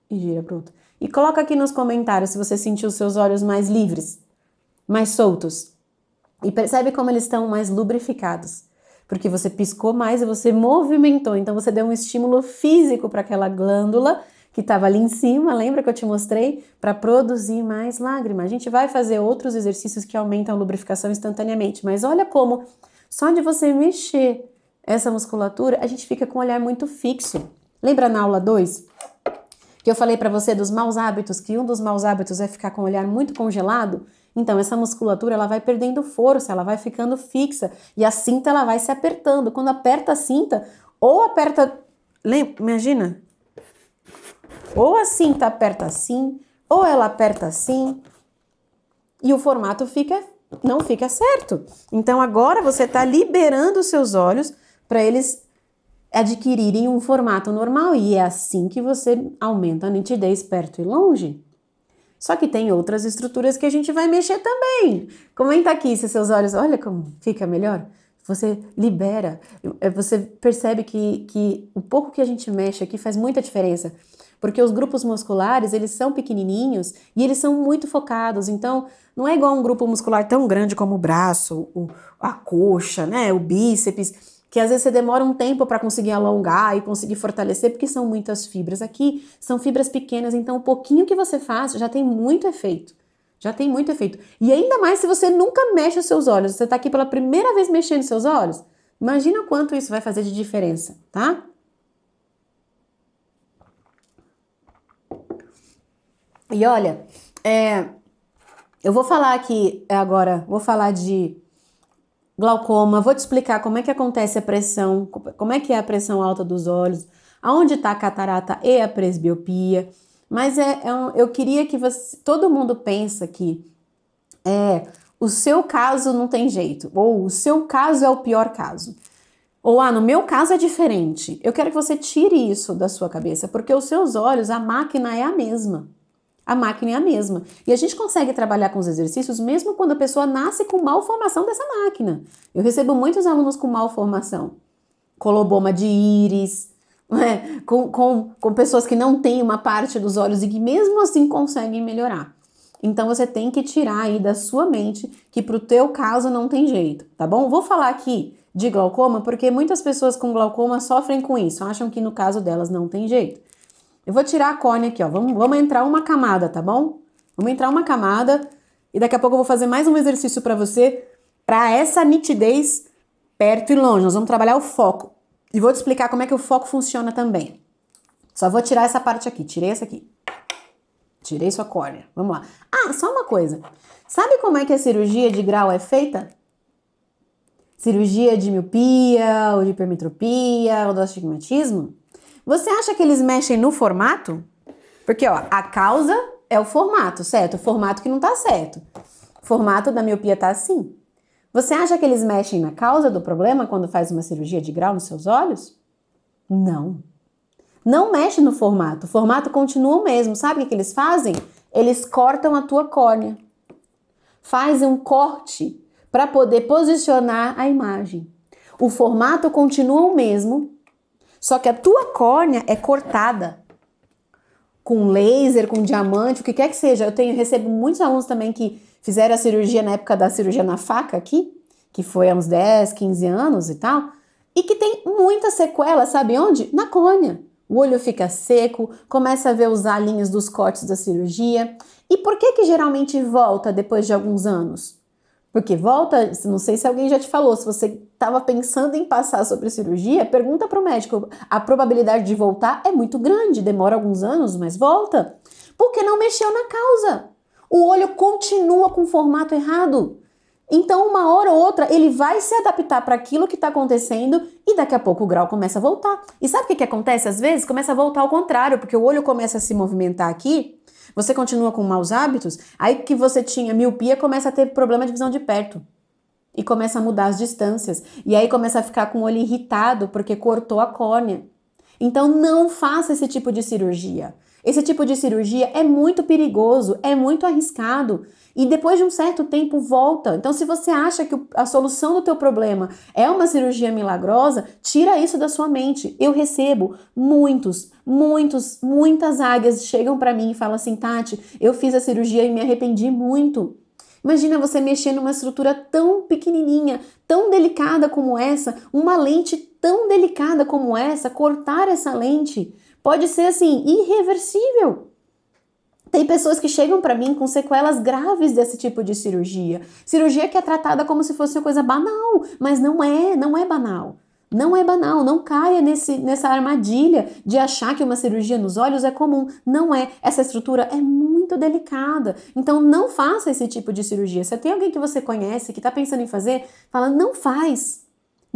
e gira para o outro. E coloca aqui nos comentários se você sentiu os seus olhos mais livres, mais soltos. E percebe como eles estão mais lubrificados. Porque você piscou mais e você movimentou. Então você deu um estímulo físico para aquela glândula que estava ali em cima, lembra que eu te mostrei? Para produzir mais lágrima. A gente vai fazer outros exercícios que aumentam a lubrificação instantaneamente. Mas olha como, só de você mexer essa musculatura, a gente fica com um olhar muito fixo. Lembra na aula 2? Que eu falei para você dos maus hábitos, que um dos maus hábitos é ficar com o olhar muito congelado. Então, essa musculatura, ela vai perdendo força, ela vai ficando fixa e a cinta, ela vai se apertando. Quando aperta a cinta, ou aperta, imagina, ou a cinta aperta assim, ou ela aperta assim, e o formato não fica certo. Então, agora você está liberando os seus olhos para eles adquirirem um formato normal, e é assim que você aumenta a nitidez perto e longe. Só que tem outras estruturas que a gente vai mexer também. Comenta aqui se seus olhos, olha como fica melhor. Você libera, você percebe que o pouco que a gente mexe aqui faz muita diferença. Porque os grupos musculares, eles são pequenininhos e eles são muito focados. Então, não é igual um grupo muscular tão grande como o braço, a coxa, né, o bíceps, que às vezes você demora um tempo para conseguir alongar e conseguir fortalecer, porque são muitas fibras. Aqui são fibras pequenas, então o pouquinho que você faz já tem muito efeito. Já tem muito efeito. E ainda mais se você nunca mexe os seus olhos. Você está aqui pela primeira vez mexendo os seus olhos. Imagina quanto isso vai fazer de diferença, tá? E olha, eu vou falar aqui agora, vou falar de glaucoma, vou te explicar como é que acontece a pressão, como é que é a pressão alta dos olhos, aonde está a catarata e a presbiopia, mas eu queria que todo mundo pensa que o seu caso não tem jeito, ou o seu caso é o pior caso, ou no meu caso é diferente. Eu quero que você tire isso da sua cabeça, porque os seus olhos, a máquina é a mesma. A máquina é a mesma. E a gente consegue trabalhar com os exercícios mesmo quando a pessoa nasce com malformação dessa máquina. Eu recebo muitos alunos com malformação. Coloboma de íris, né? com pessoas que não têm uma parte dos olhos e que mesmo assim conseguem melhorar. Então você tem que tirar aí da sua mente que pro teu caso não tem jeito, tá bom? Vou falar aqui de glaucoma porque muitas pessoas com glaucoma sofrem com isso, acham que no caso delas não tem jeito. Eu vou tirar a córnea aqui, ó. Vamos entrar uma camada, tá bom? Vamos entrar uma camada e daqui a pouco eu vou fazer mais um exercício para você, para essa nitidez perto e longe. Nós vamos trabalhar o foco e vou te explicar como é que o foco funciona também. Só vou tirar essa parte aqui, tirei essa aqui. Tirei sua córnea, vamos lá. Só uma coisa. Sabe como é que a cirurgia de grau é feita? Cirurgia de miopia, ou de hipermetropia, ou do astigmatismo? Você acha que eles mexem no formato? Porque, ó, a causa é o formato, certo? O formato que não tá certo. O formato da miopia tá assim. Você acha que eles mexem na causa do problema quando faz uma cirurgia de grau nos seus olhos? Não. Não mexe no formato. O formato continua o mesmo. Sabe o que eles fazem? Eles cortam a tua córnea. Fazem um corte para poder posicionar a imagem. O formato continua o mesmo, só que a tua córnea é cortada com laser, com diamante, o que quer que seja. Recebo muitos alunos também que fizeram a cirurgia na época da cirurgia na faca aqui, que foi há uns 10, 15 anos e tal, e que tem muita sequela, sabe onde? Na córnea. O olho fica seco, começa a ver os alinhos dos cortes da cirurgia. E por que geralmente volta depois de alguns anos? Porque volta, não sei se alguém já te falou, se você estava pensando em passar sobre cirurgia, pergunta para o médico. A probabilidade de voltar é muito grande, demora alguns anos, mas volta. Porque não mexeu na causa. O olho continua com o formato errado. Então, uma hora ou outra, ele vai se adaptar para aquilo que está acontecendo e daqui a pouco o grau começa a voltar. E sabe o que acontece? Às vezes começa a voltar ao contrário, porque o olho começa a se movimentar aqui, você continua com maus hábitos, aí que você tinha miopia, começa a ter problema de visão de perto. E começa a mudar as distâncias. E aí começa a ficar com o olho irritado, porque cortou a córnea. Então não faça esse tipo de cirurgia. Esse tipo de cirurgia é muito perigoso, é muito arriscado. E depois de um certo tempo volta. Então se você acha que a solução do teu problema é uma cirurgia milagrosa, tira isso da sua mente. Eu recebo muitas águias chegam para mim e falam assim, Tati, eu fiz a cirurgia e me arrependi muito. Imagina você mexer numa estrutura tão pequenininha, tão delicada como essa, uma lente tão delicada como essa, cortar essa lente pode ser assim, irreversível. Tem pessoas que chegam para mim com sequelas graves desse tipo de cirurgia. Cirurgia que é tratada como se fosse uma coisa banal, mas não é banal. Não é banal, não caia nessa armadilha de achar que uma cirurgia nos olhos é comum. Não é. Essa estrutura é muito delicada. Então não faça esse tipo de cirurgia. Se tem alguém que você conhece que está pensando em fazer, fala, não faz.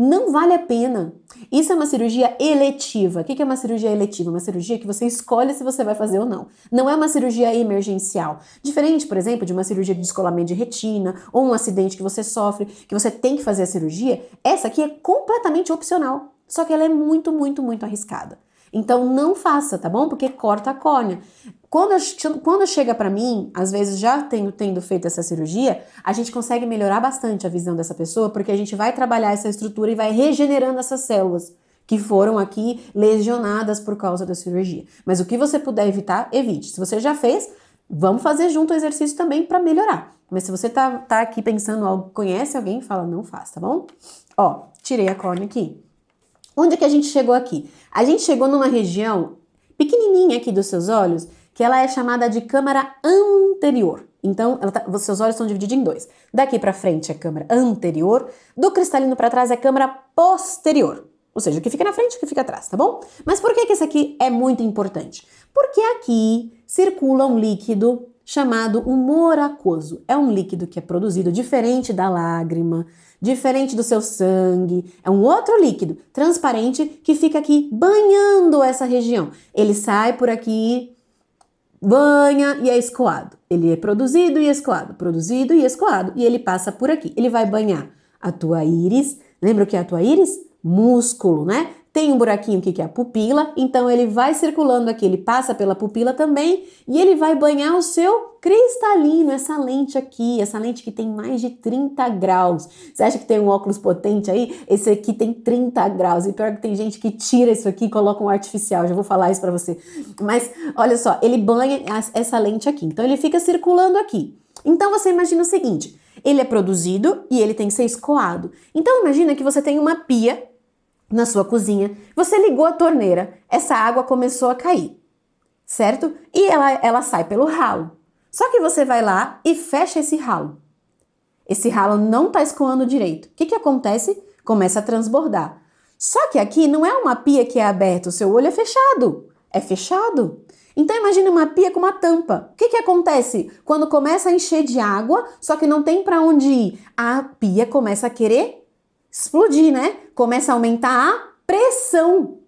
Não vale a pena. Isso é uma cirurgia eletiva. O que é uma cirurgia eletiva? Uma cirurgia que você escolhe se você vai fazer ou não. Não é uma cirurgia emergencial. Diferente, por exemplo, de uma cirurgia de descolamento de retina ou um acidente que você sofre, que você tem que fazer a cirurgia. Essa aqui é completamente opcional. Só que ela é muito, muito, muito arriscada. Então não faça, tá bom? Porque corta a córnea. Quando chega pra mim, às vezes já tendo feito essa cirurgia, a gente consegue melhorar bastante a visão dessa pessoa, porque a gente vai trabalhar essa estrutura e vai regenerando essas células que foram aqui lesionadas por causa da cirurgia. Mas o que você puder evitar, evite. Se você já fez, vamos fazer junto o exercício também para melhorar. Mas se você tá aqui pensando, conhece alguém, fala, não faz, tá bom? Ó, tirei a córnea aqui. Onde que a gente chegou aqui? A gente chegou numa região pequenininha aqui dos seus olhos, que ela é chamada de câmara anterior. Então, os seus olhos estão divididos em dois. Daqui para frente é câmara anterior, do cristalino para trás é câmara posterior. Ou seja, o que fica na frente e o que fica atrás, tá bom? Mas por que esse aqui é muito importante? Porque aqui circula um líquido chamado humor aquoso. É um líquido que é produzido diferente da lágrima, diferente do seu sangue. É um outro líquido transparente que fica aqui banhando essa região. Ele sai por aqui, banha e é escoado. Ele é produzido e escoado, produzido e escoado. E ele passa por aqui. Ele vai banhar a tua íris. Lembra o que é a tua íris? Músculo, né? Tem um buraquinho aqui que é a pupila, então ele vai circulando aqui, ele passa pela pupila também e ele vai banhar o seu cristalino, essa lente aqui, essa lente que tem mais de 30 graus. Você acha que tem um óculos potente aí? Esse aqui tem 30 graus e pior que tem gente que tira isso aqui e coloca um artificial, já vou falar isso pra você. Mas olha só, ele banha essa lente aqui, então ele fica circulando aqui. Então você imagina o seguinte, ele é produzido e ele tem que ser escoado. Então imagina que você tem uma pia na sua cozinha, você ligou a torneira, essa água começou a cair, certo? E ela sai pelo ralo. Só que você vai lá e fecha esse ralo. Esse ralo não está escoando direito. O que acontece? Começa a transbordar. Só que aqui não é uma pia que é aberta, o seu olho é fechado. É fechado. Então imagine uma pia com uma tampa. O que acontece? Quando começa a encher de água, só que não tem para onde ir, a pia começa a querer explodir, né? Começa a aumentar a pressão.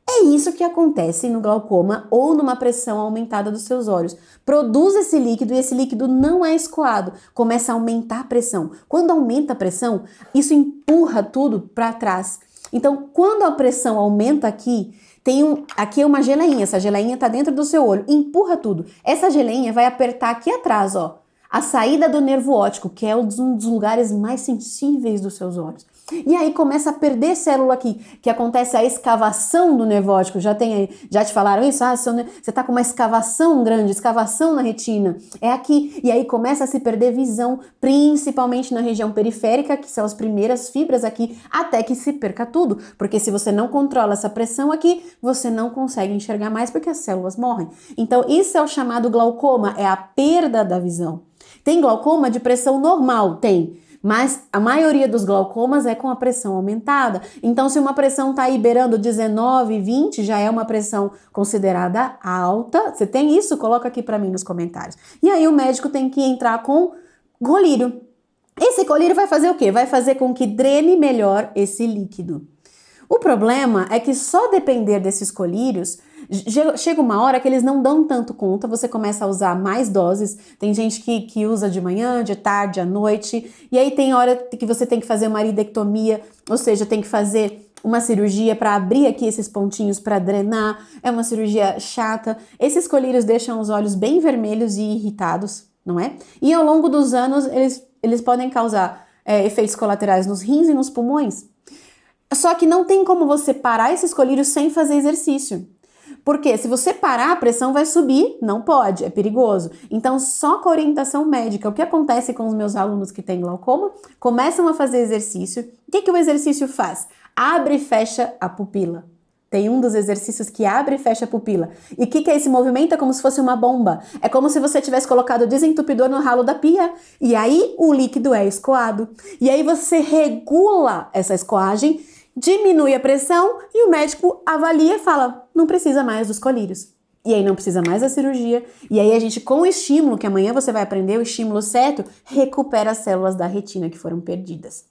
É isso que acontece no glaucoma ou numa pressão aumentada dos seus olhos. Produz esse líquido e esse líquido não é escoado. Começa a aumentar a pressão. Quando aumenta a pressão, isso empurra tudo para trás. Então, quando a pressão aumenta aqui, aqui é uma geleinha. Essa geleinha está dentro do seu olho. Empurra tudo. Essa geleinha vai apertar aqui atrás, ó. A saída do nervo óptico, que é um dos lugares mais sensíveis dos seus olhos. E aí começa a perder célula aqui, que acontece a escavação do nervo óptico. Já te falaram isso? Você tá com uma escavação grande, escavação na retina. É aqui. E aí começa a se perder visão, principalmente na região periférica, que são as primeiras fibras aqui, até que se perca tudo. Porque se você não controla essa pressão aqui, você não consegue enxergar mais porque as células morrem. Então isso é o chamado glaucoma, é a perda da visão. Tem glaucoma de pressão normal? Tem. Mas a maioria dos glaucomas é com a pressão aumentada. Então, se uma pressão está aí beirando 19, 20, já é uma pressão considerada alta. Você tem isso? Coloca aqui para mim nos comentários. E aí o médico tem que entrar com colírio. Esse colírio vai fazer o quê? Vai fazer com que drene melhor esse líquido. O problema é que só depender desses colírios, chega uma hora que eles não dão tanto conta, você começa a usar mais doses, tem gente que usa de manhã, de tarde, à noite, e aí tem hora que você tem que fazer uma iridectomia, ou seja, tem que fazer uma cirurgia para abrir aqui esses pontinhos para drenar, é uma cirurgia chata. Esses colírios deixam os olhos bem vermelhos e irritados, não é? E ao longo dos anos eles podem causar efeitos colaterais nos rins e nos pulmões. Só que não tem como você parar esses colírios sem fazer exercício. Porque se você parar, a pressão vai subir, não pode, é perigoso. Então, só com a orientação médica. O que acontece com os meus alunos que têm glaucoma? Começam a fazer exercício. O que o exercício faz? Abre e fecha a pupila. Tem um dos exercícios que abre e fecha a pupila. E o que é esse movimento? É como se fosse uma bomba. É como se você tivesse colocado o desentupidor no ralo da pia. E aí o líquido é escoado. E aí você regula essa escoagem diminui a pressão e o médico avalia e fala, não precisa mais dos colírios. E aí não precisa mais da cirurgia. E aí a gente, com o estímulo, que amanhã você vai aprender, o estímulo certo, recupera as células da retina que foram perdidas.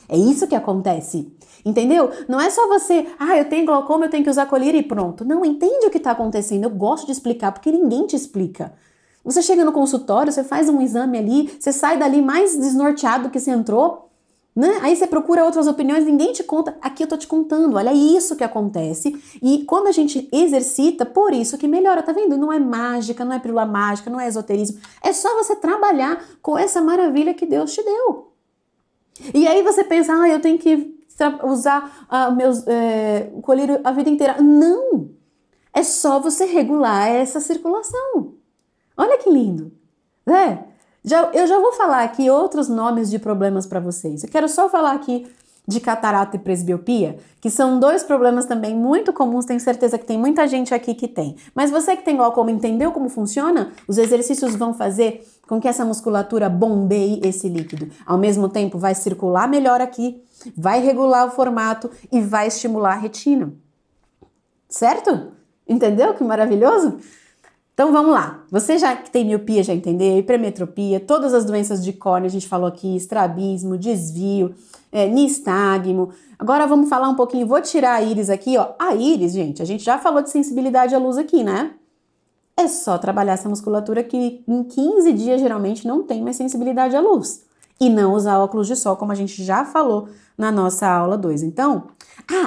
É isso que acontece, entendeu? Não é só você, eu tenho glaucoma, eu tenho que usar colírio e pronto. Não, entende o que está acontecendo. Eu gosto de explicar, porque ninguém te explica. Você chega no consultório, você faz um exame ali, você sai dali mais desnorteado do que você entrou, né? Aí você procura outras opiniões, ninguém te conta. Aqui eu tô te contando, olha isso que acontece. E quando a gente exercita, por isso que melhora, tá vendo? Não é mágica, não é pílula mágica, não é esoterismo. É só você trabalhar com essa maravilha que Deus te deu. E aí você pensa, eu tenho que usar o colírio a vida inteira. Não! É só você regular essa circulação. Olha que lindo, né? Eu já vou falar aqui outros nomes de problemas para vocês. Eu quero só falar aqui de catarata e presbiopia, que são dois problemas também muito comuns, tenho certeza que tem muita gente aqui que tem. Mas você que tem glaucoma, entendeu como funciona? Os exercícios vão fazer com que essa musculatura bombeie esse líquido. Ao mesmo tempo, vai circular melhor aqui, vai regular o formato e vai estimular a retina. Certo? Entendeu? Que maravilhoso? Então vamos lá, você já que tem miopia já entendeu, hipermetropia, todas as doenças de córnea, a gente falou aqui, estrabismo, desvio, nistagmo. Agora vamos falar um pouquinho, vou tirar a íris aqui, ó. A íris, gente, a gente já falou de sensibilidade à luz aqui, né? É só trabalhar essa musculatura que em 15 dias geralmente não tem mais sensibilidade à luz. E não usar óculos de sol, como a gente já falou na nossa aula 2. Então,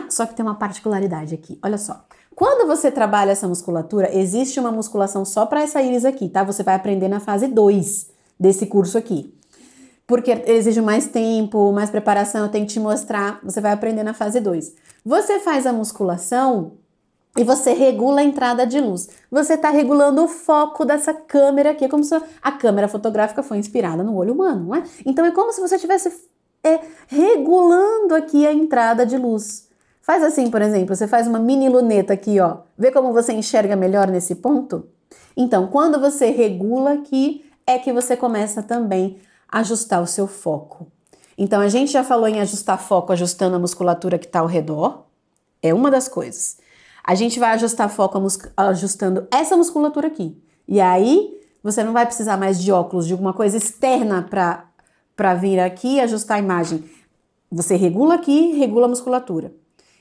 só que tem uma particularidade aqui, olha só. Quando você trabalha essa musculatura, existe uma musculação só para essa íris aqui, tá? Você vai aprender na fase 2 desse curso aqui. Porque exige mais tempo, mais preparação, eu tenho que te mostrar. Você vai aprender na fase 2. Você faz a musculação e você regula a entrada de luz. Você está regulando o foco dessa câmera aqui. É como se a câmera fotográfica foi inspirada no olho humano, não é? Então é como se você estivesse regulando aqui a entrada de luz. Faz assim, por exemplo, você faz uma mini luneta aqui, ó. Vê como você enxerga melhor nesse ponto? Então, quando você regula aqui, é que você começa também a ajustar o seu foco. Então, a gente já falou em ajustar foco, ajustando a musculatura que está ao redor. É uma das coisas. A gente vai ajustar foco ajustando essa musculatura aqui. E aí, você não vai precisar mais de óculos, de alguma coisa externa para vir aqui e ajustar a imagem. Você regula aqui, regula a musculatura.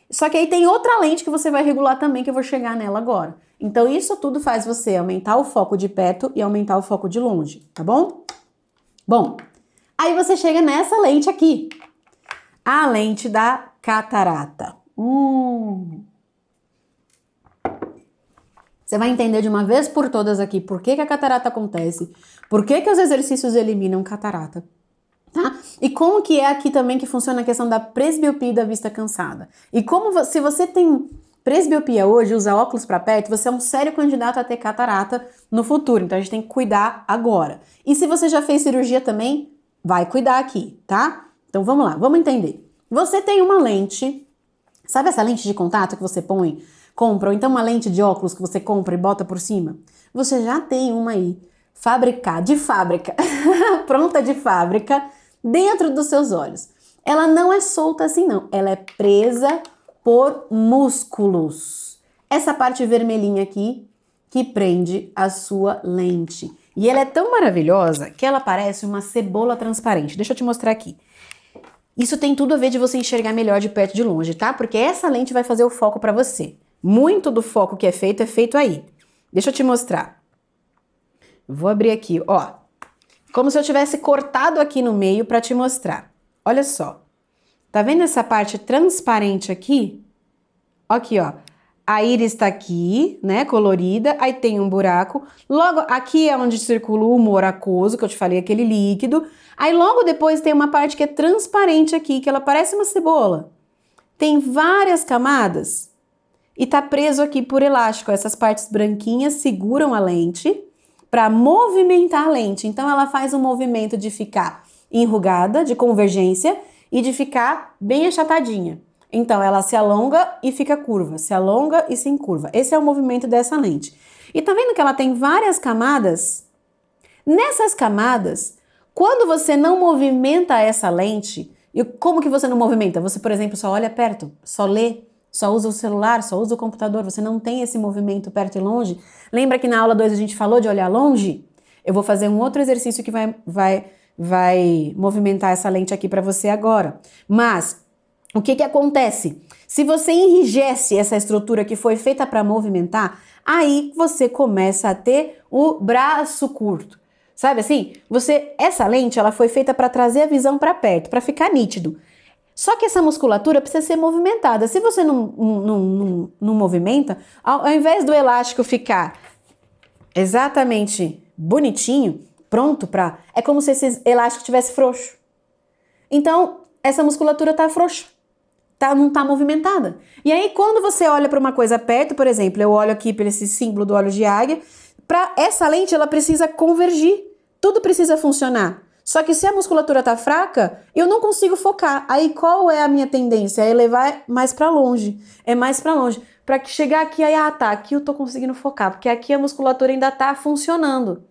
Só que aí tem outra lente que você vai regular também, que eu vou chegar nela agora. Então isso tudo faz você aumentar o foco de perto e aumentar o foco de longe, tá bom? Bom, aí você chega nessa lente aqui, a lente da catarata. Você vai entender de uma vez por todas aqui por que a catarata acontece, por que os exercícios eliminam catarata. Tá? E como que é aqui também que funciona a questão da presbiopia e da vista cansada. E como se você tem presbiopia hoje, usa óculos para perto, você é um sério candidato a ter catarata no futuro. Então a gente tem que cuidar agora. E se você já fez cirurgia também, vai cuidar aqui, tá? Então vamos lá, vamos entender. Você tem uma lente, sabe essa lente de contato que você compra, ou então uma lente de óculos que você compra e bota por cima? Você já tem uma aí, de fábrica, pronta de fábrica, dentro dos seus olhos. Ela não é solta assim não, ela é presa por músculos. Essa parte vermelhinha aqui que prende a sua lente. E ela é tão maravilhosa que ela parece uma cebola transparente. Deixa eu te mostrar aqui. Isso tem tudo a ver de você enxergar melhor de perto e de longe, tá? Porque essa lente vai fazer o foco para você. Muito do foco que é feito aí. Deixa eu te mostrar. Vou abrir aqui, ó. Como se eu tivesse cortado aqui no meio para te mostrar. Olha só. Tá vendo essa parte transparente aqui? Aqui, ó. A íris tá aqui, né, colorida. Aí tem um buraco. Logo, aqui é onde circula o humor aquoso, que eu te falei, aquele líquido. Aí logo depois tem uma parte que é transparente aqui, que ela parece uma cebola. Tem várias camadas. E tá preso aqui por elástico. Essas partes branquinhas seguram a lente para movimentar a lente. Então ela faz um movimento de ficar enrugada, de convergência, e de ficar bem achatadinha. Então ela se alonga e fica curva, se alonga e se encurva. Esse é o movimento dessa lente. E tá vendo que ela tem várias camadas? Nessas camadas, quando você não movimenta essa lente, E como que você não movimenta? Você, por exemplo, só olha perto, só lê, só usa o celular, só usa o computador, você não tem esse movimento perto e longe. Lembra que na aula 2 a gente falou de olhar longe? Eu vou fazer um outro exercício que vai movimentar essa lente aqui para você agora. Mas o que acontece? Se você enrijece essa estrutura que foi feita para movimentar, aí você começa a ter o braço curto. Sabe assim? Essa lente ela foi feita para trazer a visão para perto, para ficar nítido. Só que essa musculatura precisa ser movimentada. Se você não movimenta, ao invés do elástico ficar exatamente bonitinho, pronto para... É como se esse elástico estivesse frouxo. Então, essa musculatura está frouxa. Não está movimentada. E aí, quando você olha para uma coisa perto, por exemplo, eu olho aqui para esse símbolo do olho de águia, para essa lente ela precisa convergir. Tudo precisa funcionar. Só que se a musculatura está fraca, eu não consigo focar. Aí qual é a minha tendência? É levar mais para longe. É mais para longe. Para que chegar aqui, aí, aqui eu tô conseguindo focar, porque aqui a musculatura ainda tá funcionando.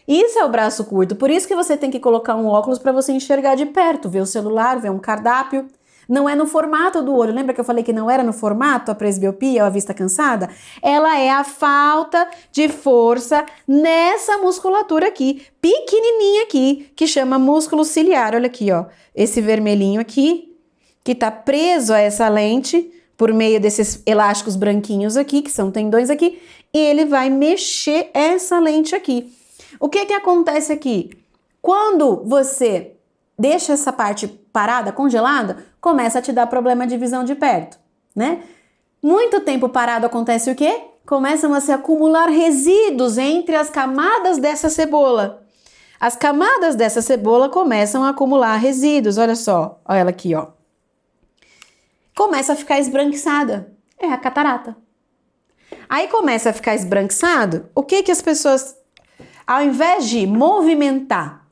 Isso é o braço curto. Por isso que você tem que colocar um óculos para você enxergar de perto, ver o celular, ver um cardápio. Não é no formato do olho. Lembra que eu falei que não era no formato a presbiopia ou a vista cansada? Ela é a falta de força nessa musculatura aqui, pequenininha aqui, que chama músculo ciliar. Olha aqui, ó. Esse vermelhinho aqui, que tá preso a essa lente por meio desses elásticos branquinhos aqui, que são tendões aqui, e ele vai mexer essa lente aqui. O que acontece aqui? Quando você deixa essa parte parada, congelada, começa a te dar problema de visão de perto, né? Muito tempo parado acontece o quê? Começam a se acumular resíduos entre as camadas dessa cebola. As camadas dessa cebola começam a acumular resíduos, olha só, olha ela aqui, ó. Começa a ficar esbranquiçada, é a catarata. Aí começa a ficar esbranquiçado, o que as pessoas, ao invés de movimentar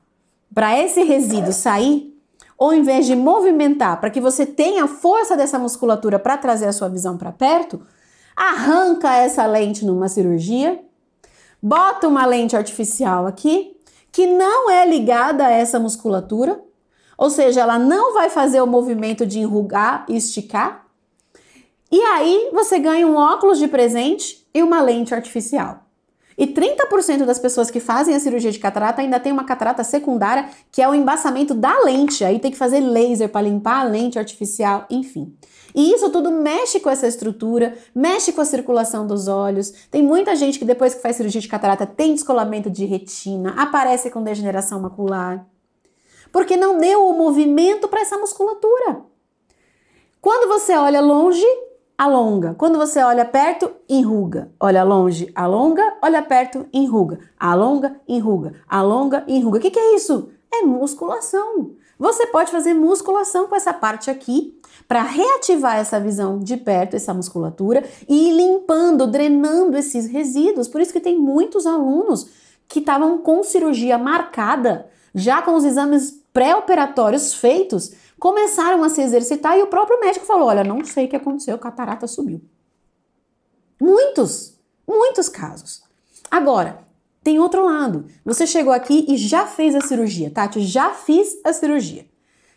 para esse resíduo sair, ou ao invés de movimentar para que você tenha a força dessa musculatura para trazer a sua visão para perto, arranca essa lente numa cirurgia, bota uma lente artificial aqui, que não é ligada a essa musculatura, ou seja, ela não vai fazer o movimento de enrugar e esticar, e aí você ganha um óculos de presente e uma lente artificial. E 30% das pessoas que fazem a cirurgia de catarata ainda tem uma catarata secundária, que é o embaçamento da lente. Aí tem que fazer laser para limpar a lente artificial, enfim. E isso tudo mexe com essa estrutura, mexe com a circulação dos olhos. Tem muita gente que depois que faz cirurgia de catarata tem descolamento de retina, aparece com degeneração macular, porque não deu o movimento para essa musculatura. Quando você olha longe, alonga. Quando você olha perto, enruga. Olha longe, alonga. Olha perto, enruga. Alonga, enruga. Alonga, enruga. O que é isso? É musculação. Você pode fazer musculação com essa parte aqui para reativar essa visão de perto, essa musculatura, e ir limpando, drenando esses resíduos. Por isso que tem muitos alunos que estavam com cirurgia marcada, já com os exames pré-operatórios feitos, começaram a se exercitar e o próprio médico falou, olha, não sei o que aconteceu, catarata subiu. Muitos casos. Agora, tem outro lado. Você chegou aqui e já fez a cirurgia, Tati, já fiz a cirurgia.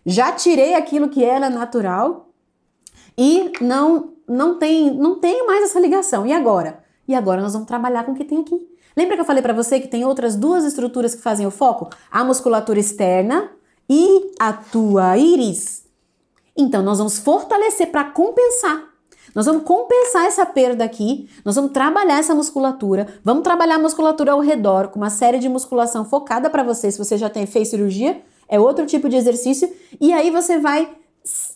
Já tirei aquilo que era natural e não tenho mais essa ligação. E agora? E agora nós vamos trabalhar com o que tem aqui. Lembra que eu falei para você que tem outras duas estruturas que fazem o foco? A musculatura externa e a tua íris. Então, nós vamos fortalecer para compensar. Nós vamos compensar essa perda aqui, nós vamos trabalhar essa musculatura, vamos trabalhar a musculatura ao redor, com uma série de musculação focada para você, se você já fez cirurgia, é outro tipo de exercício, e aí você vai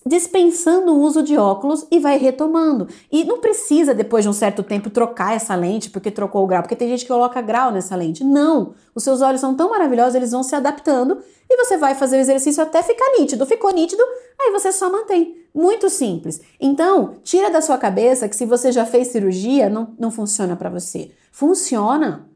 dispensando o uso de óculos e vai retomando. E não precisa, depois de um certo tempo, trocar essa lente porque trocou o grau, porque tem gente que coloca grau nessa lente. Não! Os seus olhos são tão maravilhosos, eles vão se adaptando e você vai fazer o exercício até ficar nítido. Ficou nítido, aí você só mantém. Muito simples. Então, tira da sua cabeça que se você já fez cirurgia, não funciona para você. Funciona!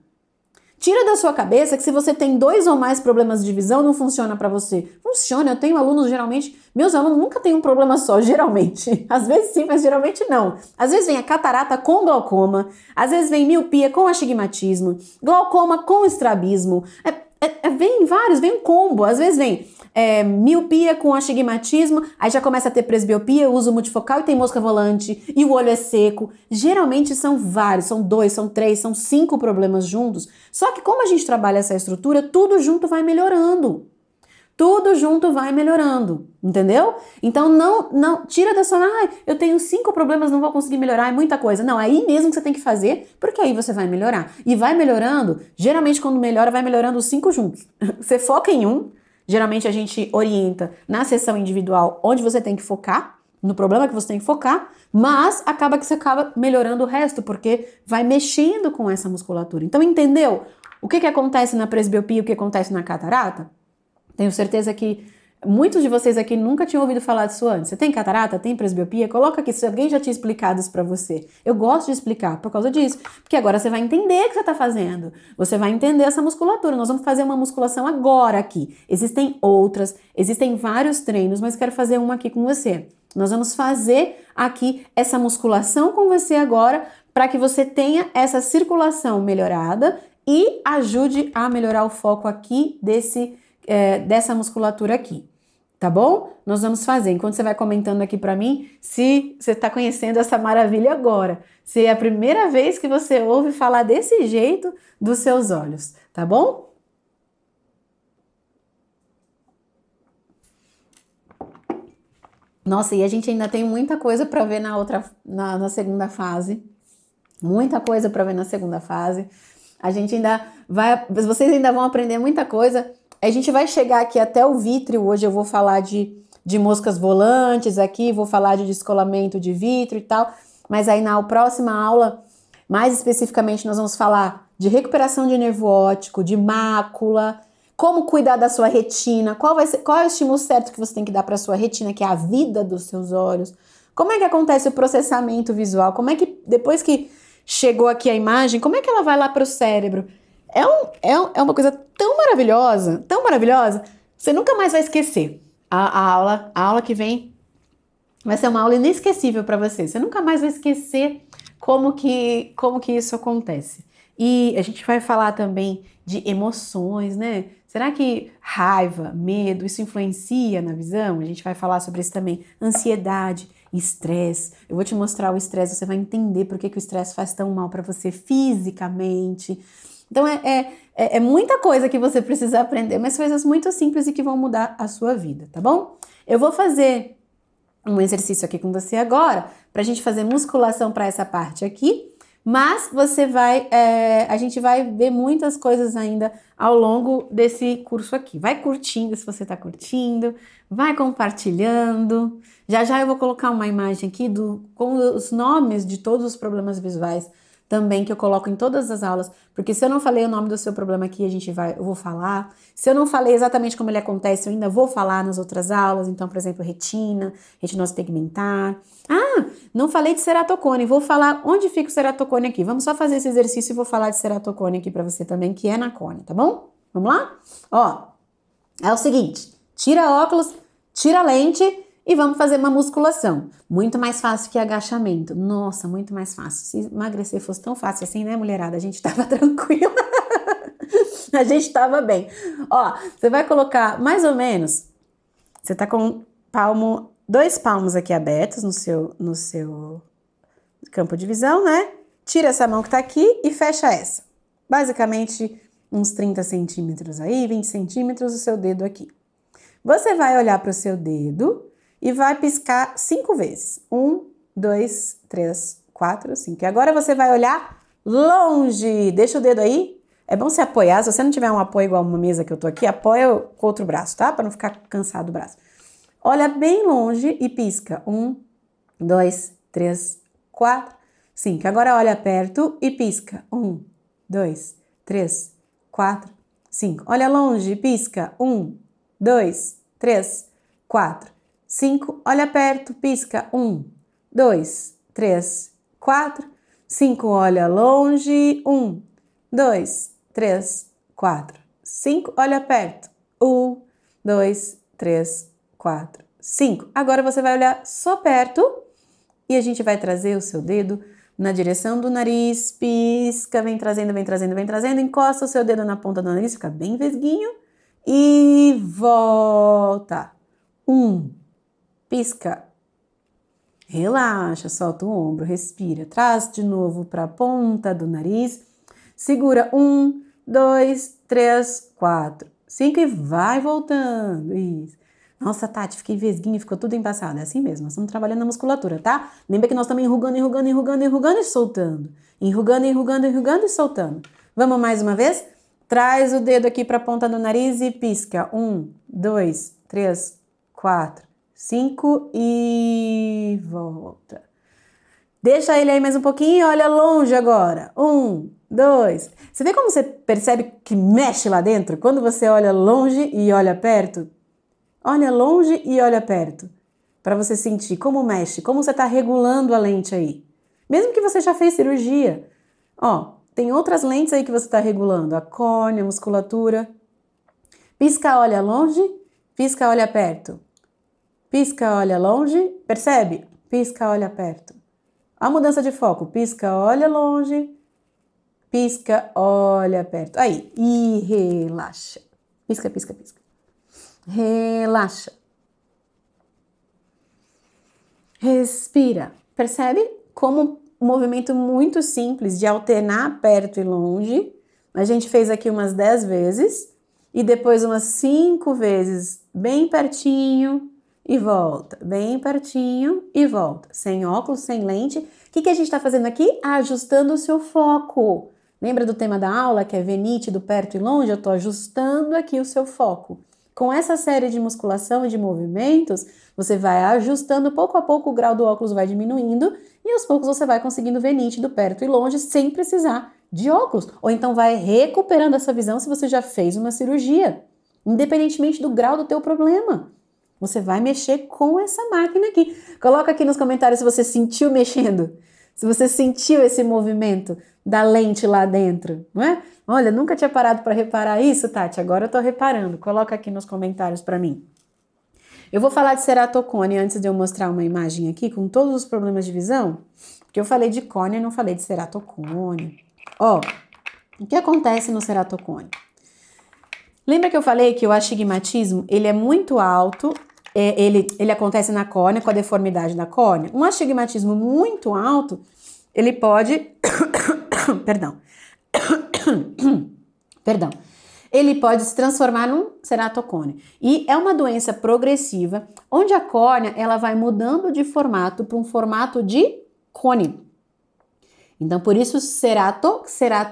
Tira da sua cabeça que se você tem 2 ou mais problemas de visão, não funciona pra você. Funciona, eu tenho alunos geralmente, meus alunos nunca têm um problema só, geralmente. Às vezes sim, mas geralmente não. Às vezes vem a catarata com glaucoma, às vezes vem miopia com astigmatismo, glaucoma com estrabismo, vem vários, vem um combo. Às vezes vem miopia com astigmatismo, aí já começa a ter presbiopia, uso multifocal e tem mosca volante, e o olho é seco. Geralmente são vários, são 2, são 3, são 5 problemas juntos. Só que como a gente trabalha essa estrutura, tudo junto vai melhorando. Tudo junto vai melhorando, entendeu? Então não tira da sua, eu tenho 5 problemas, não vou conseguir melhorar, é muita coisa. Não, é aí mesmo que você tem que fazer, porque aí você vai melhorar. E vai melhorando, geralmente quando melhora, vai melhorando os 5 juntos. Você foca em um, geralmente a gente orienta na sessão individual onde você tem que focar, no problema que você tem que focar, mas acaba que você acaba melhorando o resto, porque vai mexendo com essa musculatura. Então entendeu o que acontece na presbiopia e o que acontece na catarata? Tenho certeza que muitos de vocês aqui nunca tinham ouvido falar disso antes. Você tem catarata? Tem presbiopia? Coloca aqui se alguém já tinha explicado isso pra você. Eu gosto de explicar por causa disso, porque agora você vai entender o que você tá fazendo. Você vai entender essa musculatura. Nós vamos fazer uma musculação agora aqui. Existem outras, existem vários treinos, mas quero fazer uma aqui com você. Nós vamos fazer aqui essa musculação com você agora para que você tenha essa circulação melhorada e ajude a melhorar o foco aqui dessa musculatura aqui, tá bom? Nós vamos fazer, enquanto você vai comentando aqui pra mim, se você tá conhecendo essa maravilha agora, se é a primeira vez que você ouve falar desse jeito dos seus olhos, tá bom? Nossa, e a gente ainda tem muita coisa pra ver na segunda fase, muita coisa pra ver na segunda fase, a gente ainda vocês ainda vão aprender muita coisa. A gente vai chegar aqui até o vítreo, hoje eu vou falar de moscas volantes aqui, vou falar de descolamento de vítreo e tal, mas aí na próxima aula, mais especificamente, nós vamos falar de recuperação de nervo óptico, de mácula, como cuidar da sua retina, qual é o estímulo certo que você tem que dar para a sua retina, que é a vida dos seus olhos, como é que acontece o processamento visual, como é que, depois que chegou aqui a imagem, como é que ela vai lá para o cérebro? É uma coisa tão maravilhosa, você nunca mais vai esquecer. A aula que vem vai ser uma aula inesquecível para você. Você nunca mais vai esquecer como que isso acontece. E a gente vai falar também de emoções, né? Será que raiva, medo, isso influencia na visão? A gente vai falar sobre isso também. Ansiedade, estresse. Eu vou te mostrar o estresse, você vai entender por que o estresse faz tão mal para você fisicamente. Então é muita coisa que você precisa aprender, mas coisas muito simples e que vão mudar a sua vida, tá bom? Eu vou fazer um exercício aqui com você agora, pra gente fazer musculação para essa parte aqui, mas a gente vai ver muitas coisas ainda ao longo desse curso aqui. Vai curtindo se você tá curtindo, vai compartilhando. Já eu vou colocar uma imagem aqui com os nomes de todos os problemas visuais também que eu coloco em todas as aulas, porque se eu não falei o nome do seu problema aqui, eu vou falar. Se eu não falei exatamente como ele acontece, eu ainda vou falar nas outras aulas. Então, por exemplo, retinose pigmentar. Não falei de ceratocone, vou falar onde fica o ceratocone aqui. Vamos só fazer esse exercício e vou falar de ceratocone aqui pra você também, que é na córnea, tá bom? Vamos lá? Ó, é o seguinte, tira óculos, tira lente e vamos fazer uma musculação. Muito mais fácil que agachamento. Nossa, muito mais fácil. Se emagrecer fosse tão fácil assim, né, mulherada? A gente tava tranquila. A gente tava bem. Ó, você vai colocar mais ou menos... Você tá com 2 palmos aqui abertos no seu campo de visão, né? Tira essa mão que tá aqui e fecha essa. Basicamente, uns 30 centímetros aí, 20 centímetros o seu dedo aqui. Você vai olhar para o seu dedo e vai piscar 5 vezes. 1, 2, 3, 4, 5. E agora você vai olhar longe. Deixa o dedo aí. É bom você apoiar. Se você não tiver um apoio igual uma mesa que eu tô aqui, apoia com o outro braço, tá? Para não ficar cansado do braço. Olha bem longe e pisca. 1, 2, 3, 4, 5. Agora olha perto e pisca. 1, 2, 3, 4, 5. Olha longe e pisca. 1, 2, 3, 4, 5. Olha perto, pisca. 1, 2, 3, 4, 5. Olha longe. 1, 2, 3, 4, 5. Olha perto. 1, 2, 3, 4, 5. Agora você vai olhar só perto e a gente vai trazer o seu dedo na direção do nariz. Pisca, vem trazendo, vem trazendo, vem trazendo. Encosta o seu dedo na ponta do nariz, fica bem vesguinho. e volta. 1, pisca. Relaxa, solta o ombro, respira. Traz de novo para a ponta do nariz. Segura. 1, 2, 3, 4, 5 e vai voltando. Isso. Nossa, Tati, fiquei vesguinha, ficou tudo embaçado. É assim mesmo, nós estamos trabalhando na musculatura, tá? Lembra que nós estamos enrugando e soltando. Enrugando e soltando. Vamos mais uma vez? Traz o dedo aqui para a ponta do nariz e pisca. 1, 2, 3, 4, 5 e volta. Deixa ele aí mais um pouquinho e olha longe agora. 1, 2. Você vê como você percebe que mexe lá dentro? Quando você olha longe e olha perto? Olha longe e olha perto. Para você sentir como mexe, como você está regulando a lente aí. Mesmo que você já fez cirurgia. Ó, tem outras lentes aí que você está regulando. A córnea, a musculatura. Pisca, olha longe. Pisca, olha perto. Pisca, olha longe. Percebe? Pisca, olha perto. A mudança de foco. Pisca, olha longe. Pisca, olha perto. Aí. E relaxa. Pisca, pisca, pisca. Relaxa. Respira. Percebe como um movimento muito simples de alternar perto e longe. A gente fez aqui umas 10 vezes e depois umas 5 vezes bem pertinho e volta. Bem pertinho e volta. Sem óculos, sem lente. O que a gente está fazendo aqui? Ajustando o seu foco. Lembra do tema da aula que é ver nítido, perto e longe? Eu estou ajustando aqui o seu foco. Com essa série de musculação e de movimentos, você vai ajustando pouco a pouco, o grau do óculos vai diminuindo e aos poucos você vai conseguindo ver nítido, perto e longe sem precisar de óculos. Ou então vai recuperando essa visão se você já fez uma cirurgia, independentemente do grau do teu problema. Você vai mexer com essa máquina aqui. Coloca aqui nos comentários se você sentiu mexendo, se você sentiu esse movimento da lente lá dentro, não é? Olha, nunca tinha parado para reparar isso, Tati, agora eu tô reparando. Coloca aqui nos comentários para mim. Eu vou falar de ceratocone antes de eu mostrar uma imagem aqui com todos os problemas de visão, porque eu falei de córnea e não falei de ceratocone. Ó, o que acontece no ceratocone? Lembra que eu falei que o astigmatismo, ele é muito alto, ele acontece na córnea, com a deformidade da córnea. Um astigmatismo muito alto, ele pode... Perdão. Ele pode se transformar num ceratocone. E é uma doença progressiva, onde a córnea ela vai mudando de formato para um formato de cone. Então, por isso, cerato,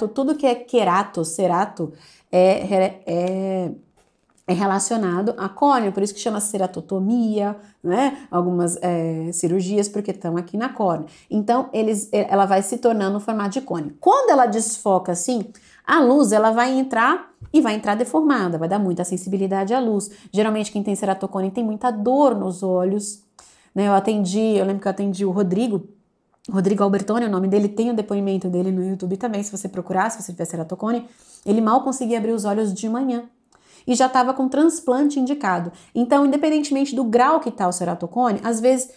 tudo que é querato, cerato, é relacionado à córnea, por isso que chama ceratotomia, né? Algumas cirurgias, porque estão aqui na córnea. Então, ela vai se tornando no formato de cone. Quando ela desfoca assim, a luz ela vai entrar e vai entrar deformada, vai dar muita sensibilidade à luz. Geralmente, quem tem ceratocone tem muita dor nos olhos, né? Eu lembro que eu atendi o Rodrigo Albertoni, o nome dele, tem o depoimento dele no YouTube também, se você procurar, se você tiver ceratocone, ele mal conseguia abrir os olhos de manhã. E já estava com transplante indicado. Então, independentemente do grau que está o ceratocone, às vezes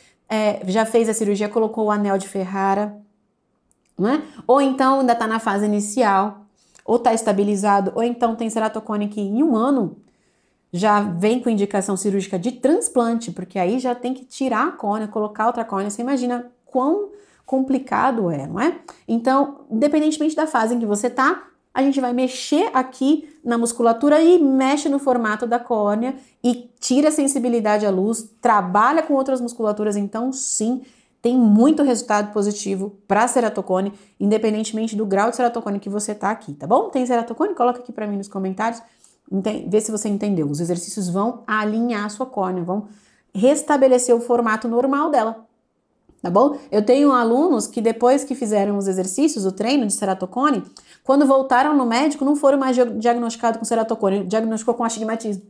já fez a cirurgia, colocou o anel de Ferrara, não é? Ou então ainda está na fase inicial, ou está estabilizado, ou então tem ceratocone que em 1 ano já vem com indicação cirúrgica de transplante, porque aí já tem que tirar a córnea, colocar outra córnea. Você imagina quão complicado é, não é? Então, independentemente da fase em que você está, a gente vai mexer aqui na musculatura e mexe no formato da córnea e tira a sensibilidade à luz, trabalha com outras musculaturas, então sim, tem muito resultado positivo para ceratocone, independentemente do grau de ceratocone que você tá aqui, tá bom? Tem ceratocone? Coloca aqui para mim nos comentários, vê se você entendeu. Os exercícios vão alinhar a sua córnea, vão restabelecer o formato normal dela. Tá bom? Eu tenho alunos que depois que fizeram os exercícios, o treino de ceratocone, quando voltaram no médico, não foram mais diagnosticados com ceratocone, diagnosticou com astigmatismo.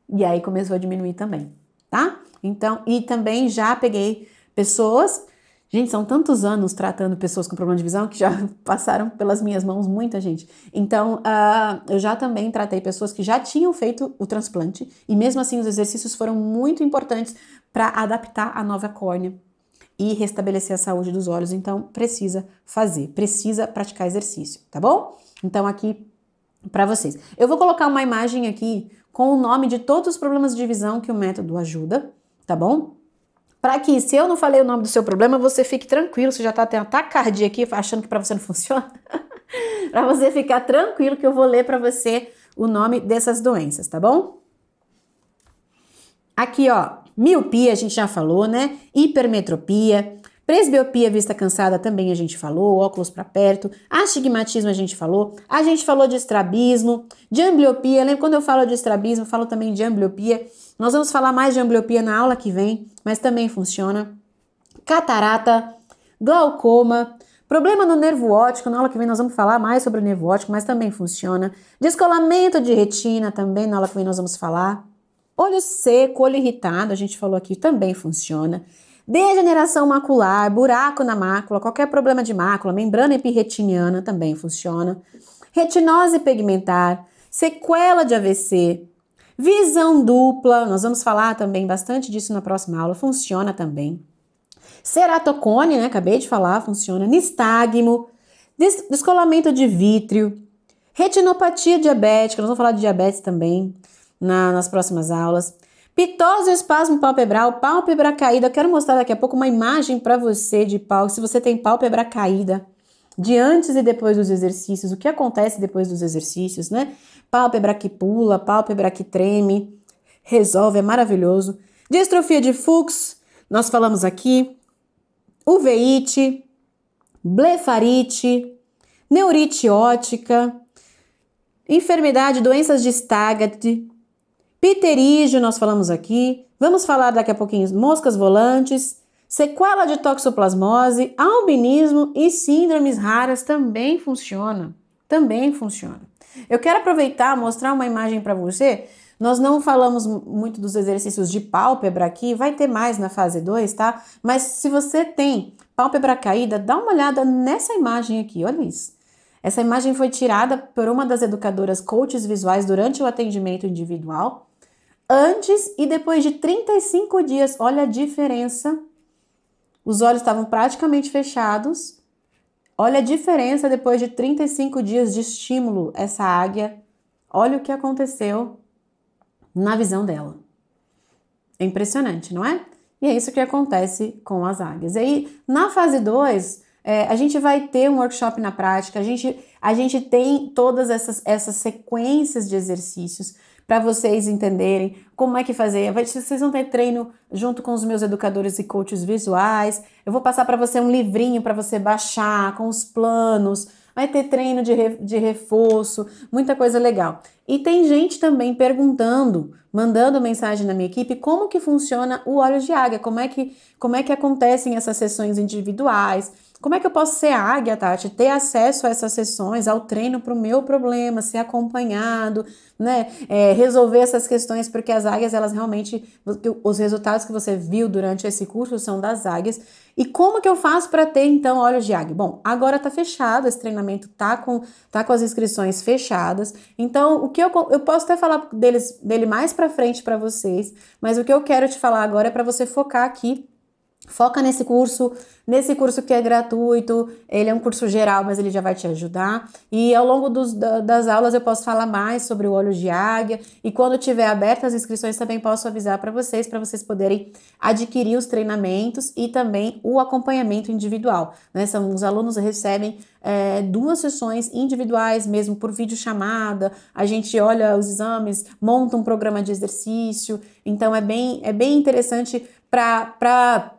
E aí começou a diminuir também, tá? Então, e também já peguei pessoas, gente, são tantos anos tratando pessoas com problema de visão que já passaram pelas minhas mãos muita gente. Então, eu já também tratei pessoas que já tinham feito o transplante e mesmo assim os exercícios foram muito importantes para adaptar a nova córnea e restabelecer a saúde dos olhos, então precisa praticar exercício, tá bom? Então aqui para vocês. Eu vou colocar uma imagem aqui com o nome de todos os problemas de visão que o método ajuda, tá bom? Para que, se eu não falei o nome do seu problema, você fique tranquilo, você já tá tendo ataque cardíaco aqui, achando que para você não funciona. Para você ficar tranquilo que eu vou ler para você o nome dessas doenças, tá bom? Aqui, ó, miopia a gente já falou, né? Hipermetropia, presbiopia, vista cansada também a gente falou, óculos para perto, astigmatismo a gente falou de estrabismo, de ambliopia. Lembra quando eu falo de estrabismo, eu falo também de ambliopia. Nós vamos falar mais de ambliopia na aula que vem, mas também funciona. Catarata, glaucoma, problema no nervo óptico, na aula que vem nós vamos falar mais sobre o nervo óptico, mas também funciona. Descolamento de retina também, na aula que vem nós vamos falar. Olho seco, olho irritado, a gente falou aqui, também funciona. Degeneração macular, buraco na mácula, qualquer problema de mácula, membrana epirretiniana também funciona. Retinose pigmentar, sequela de AVC, visão dupla, nós vamos falar também bastante disso na próxima aula, funciona também. Ceratocone, né, acabei de falar, funciona. Nistagmo, descolamento de vítreo, retinopatia diabética, nós vamos falar de diabetes também nas próximas aulas. Pitose ou espasmo palpebral, pálpebra caída. Eu quero mostrar daqui a pouco uma imagem para você de pálpebra, se você tem pálpebra caída, de antes e depois dos exercícios, o que acontece depois dos exercícios, né? Pálpebra que pula, pálpebra que treme, resolve, é maravilhoso. Distrofia de Fuchs, nós falamos aqui. Uveíte, blefarite, neurite ótica, enfermidade, doenças de Stargardt, pterígio, nós falamos aqui. Vamos falar daqui a pouquinho moscas volantes, sequela de toxoplasmose, albinismo e síndromes raras também funciona. Também funciona. Eu quero aproveitar e mostrar uma imagem para você. Nós não falamos muito dos exercícios de pálpebra aqui, vai ter mais na fase 2, tá? Mas se você tem pálpebra caída, dá uma olhada nessa imagem aqui, olha isso. Essa imagem foi tirada por uma das educadoras coaches visuais durante o atendimento individual, antes e depois de 35 dias. Olha a diferença. Os olhos estavam praticamente fechados. Olha a diferença depois de 35 dias de estímulo, essa águia. Olha o que aconteceu na visão dela. É impressionante, não é? E é isso que acontece com as águias. E aí, na fase 2, a gente vai ter um workshop na prática, a gente tem todas essas sequências de exercícios para vocês entenderem como é que fazer. Vocês vão ter treino junto com os meus educadores e coaches visuais. Eu vou passar para você um livrinho para você baixar com os planos. Vai ter treino de reforço, muita coisa legal. E tem gente também perguntando, mandando mensagem na minha equipe, como que funciona o Olhos de Águia, como é que acontecem essas sessões individuais, como é que eu posso ser águia, Tati, ter acesso a essas sessões, ao treino para o meu problema, ser acompanhado, né, resolver essas questões, porque as águias, elas realmente, os resultados que você viu durante esse curso são das águias. E como que eu faço para ter, então, Olhos de Águia? Bom, agora tá fechado, esse treinamento tá com as inscrições fechadas, então o que eu posso até falar dele mais para frente para vocês, mas o que eu quero te falar agora é para você focar aqui. Foca nesse curso que é gratuito, ele é um curso geral, mas ele já vai te ajudar. E ao longo das aulas eu posso falar mais sobre o Olhos de Águia. E quando tiver abertas as inscrições também posso avisar para vocês poderem adquirir os treinamentos e também o acompanhamento individual, né? Os alunos recebem 2 sessões individuais mesmo por videochamada, a gente olha os exames, monta um programa de exercício. Então é bem interessante para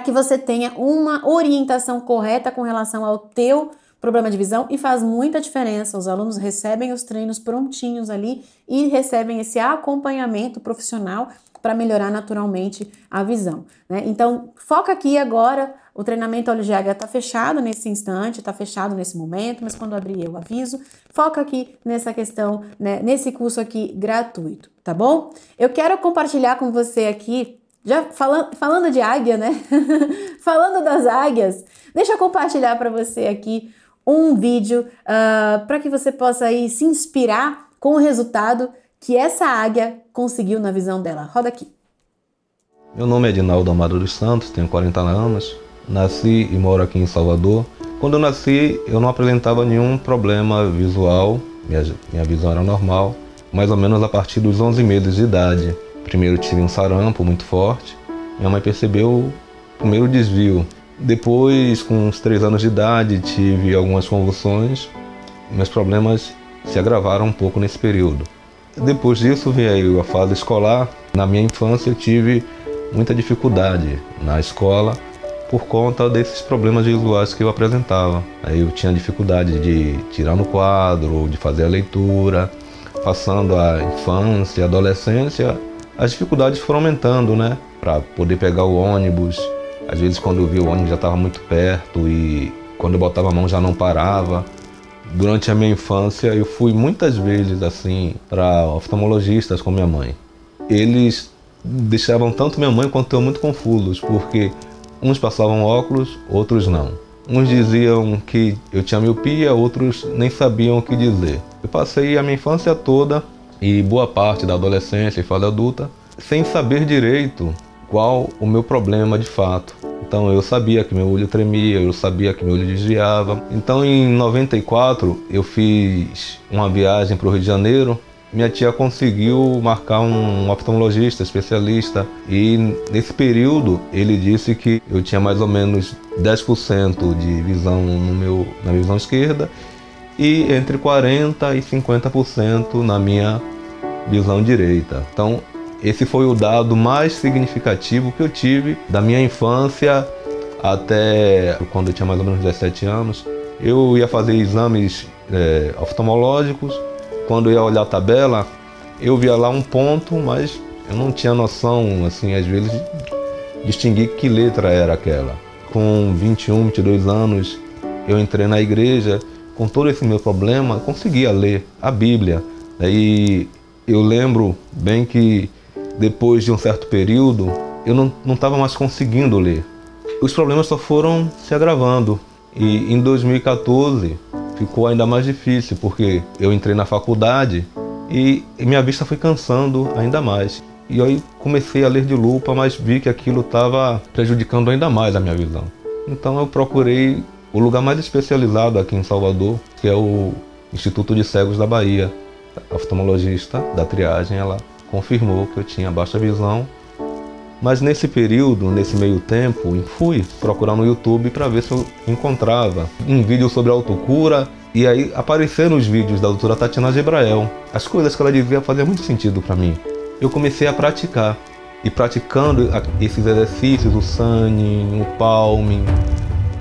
que você tenha uma orientação correta com relação ao teu problema de visão, e faz muita diferença. Os alunos recebem os treinos prontinhos ali e recebem esse acompanhamento profissional para melhorar naturalmente a visão, né? Então, foca aqui agora. O treinamento Olhos de Águia está fechado nesse instante, está fechado nesse momento, mas quando abrir eu aviso. Foca aqui nessa questão, né, nesse curso aqui gratuito, tá bom? Eu quero compartilhar com você aqui, já falando de águia, né? Falando das águias, deixa eu compartilhar para você aqui um vídeo para que você possa aí se inspirar com o resultado que essa águia conseguiu na visão dela. Roda aqui. Meu nome é Edinaldo Amado dos Santos, tenho 40 anos, nasci e moro aqui em Salvador. Quando eu nasci, eu não apresentava nenhum problema visual, minha visão era normal. mais ou menos a partir dos 11 meses de idade. Primeiro tive um sarampo muito forte, minha mãe percebeu o primeiro desvio. Depois, com uns 3 anos de idade, tive algumas convulsões, meus problemas se agravaram um pouco nesse período. Depois disso veio a fase escolar. Na minha infância eu tive muita dificuldade na escola por conta desses problemas visuais que eu apresentava. Aí eu tinha dificuldade de tirar no quadro, de fazer a leitura. Passando a infância, a adolescência, as dificuldades foram aumentando, né? Para poder pegar o ônibus. Às vezes quando eu via o ônibus já estava muito perto e quando eu botava a mão já não parava. Durante a minha infância eu fui muitas vezes assim para oftalmologistas com minha mãe. Eles deixavam tanto minha mãe quanto eu muito confusos, porque uns passavam óculos, outros não. Uns diziam que eu tinha miopia, outros nem sabiam o que dizer. Eu passei a minha infância toda e boa parte da adolescência e fase adulta sem saber direito qual o meu problema de fato. Então eu sabia que meu olho tremia, eu sabia que meu olho desviava. Então em 94 eu fiz uma viagem para o Rio de Janeiro. Minha tia conseguiu marcar um oftalmologista especialista e nesse período ele disse que eu tinha mais ou menos 10% de visão na visão esquerda e entre 40% e 50% na minha visão direita. Então esse foi o dado mais significativo que eu tive da minha infância até quando eu tinha mais ou menos 17 anos. Eu ia fazer exames oftalmológicos. Quando eu ia olhar a tabela, eu via lá um ponto, mas eu não tinha noção, assim, às vezes, de distinguir que letra era aquela. Com 21, 22 anos, eu entrei na igreja, com todo esse meu problema, conseguia ler a Bíblia. Daí eu lembro bem que depois de um certo período, eu não estava mais conseguindo ler. Os problemas só foram se agravando. E em 2014, ficou ainda mais difícil, porque eu entrei na faculdade e minha vista foi cansando ainda mais. E aí comecei a ler de lupa, mas vi que aquilo estava prejudicando ainda mais a minha visão. Então eu procurei o lugar mais especializado aqui em Salvador, que é o Instituto de Cegos da Bahia. A oftalmologista da triagem, ela confirmou que eu tinha baixa visão. Mas nesse período, nesse meio tempo, fui procurar no YouTube para ver se eu encontrava um vídeo sobre autocura. E aí apareceram os vídeos da doutora Tatiana Gebrael. As coisas que ela dizia faziam muito sentido para mim. Eu comecei a praticar. E praticando esses exercícios, o sunning, o palming,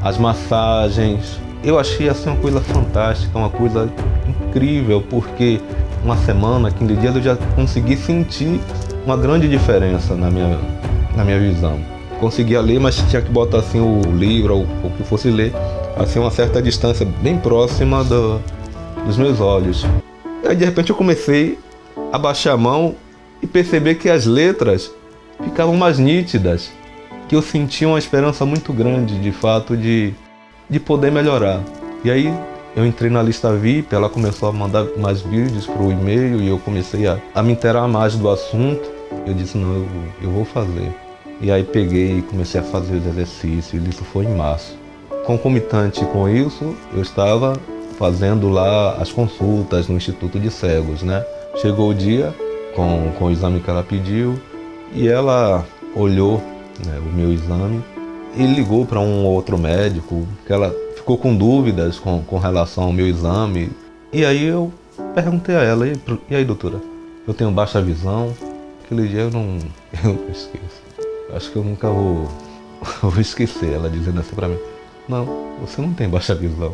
as massagens, eu achei assim uma coisa fantástica, uma coisa incrível, porque uma semana, 15 dias, eu já consegui sentir uma grande diferença na minha visão. Conseguia ler, mas tinha que botar assim o livro ou o que fosse ler, assim uma certa distância bem próxima dos meus olhos. Aí de repente eu comecei a baixar a mão e perceber que as letras ficavam mais nítidas, que eu sentia uma esperança muito grande de fato de poder melhorar. E aí eu entrei na lista VIP, ela começou a mandar mais vídeos para o e-mail e eu comecei a me inteirar mais do assunto. Eu disse, não, eu vou fazer. E aí peguei e comecei a fazer os exercícios, e isso foi em março. Concomitante com isso, eu estava fazendo lá as consultas no Instituto de Cegos, né? Chegou o dia, com o exame que ela pediu, e ela olhou, né, o meu exame e ligou para um outro médico, que ela ficou com dúvidas com relação ao meu exame. E aí eu perguntei a ela, e aí doutora, eu tenho baixa visão? Aquele dia eu não esqueço. Acho que eu nunca vou esquecer ela dizendo assim pra mim. Não, você não tem baixa visão.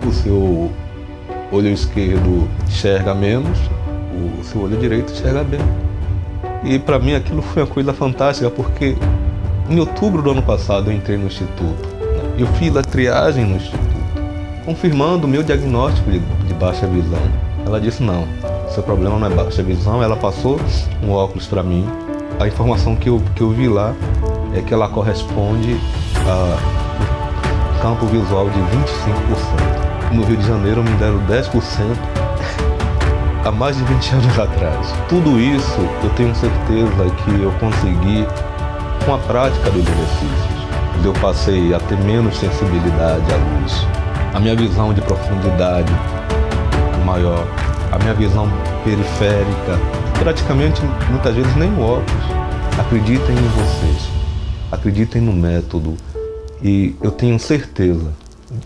O seu olho esquerdo enxerga menos, o seu olho direito enxerga bem. E pra mim aquilo foi uma coisa fantástica, porque em outubro do ano passado eu entrei no instituto. Eu fiz a triagem no instituto, confirmando o meu diagnóstico de baixa visão. Ela disse, não, seu problema não é baixa visão. Ela passou um óculos para mim. A informação que eu vi lá é que ela corresponde a campo visual de 25%. No Rio de Janeiro me deram 10% há mais de 20 anos atrás. Tudo isso eu tenho certeza que eu consegui com a prática dos exercícios. Eu passei a ter menos sensibilidade à luz. A minha visão de profundidade maior, a minha visão periférica, praticamente muitas vezes nem o óculos. Acreditem em vocês, acreditem no método, e eu tenho certeza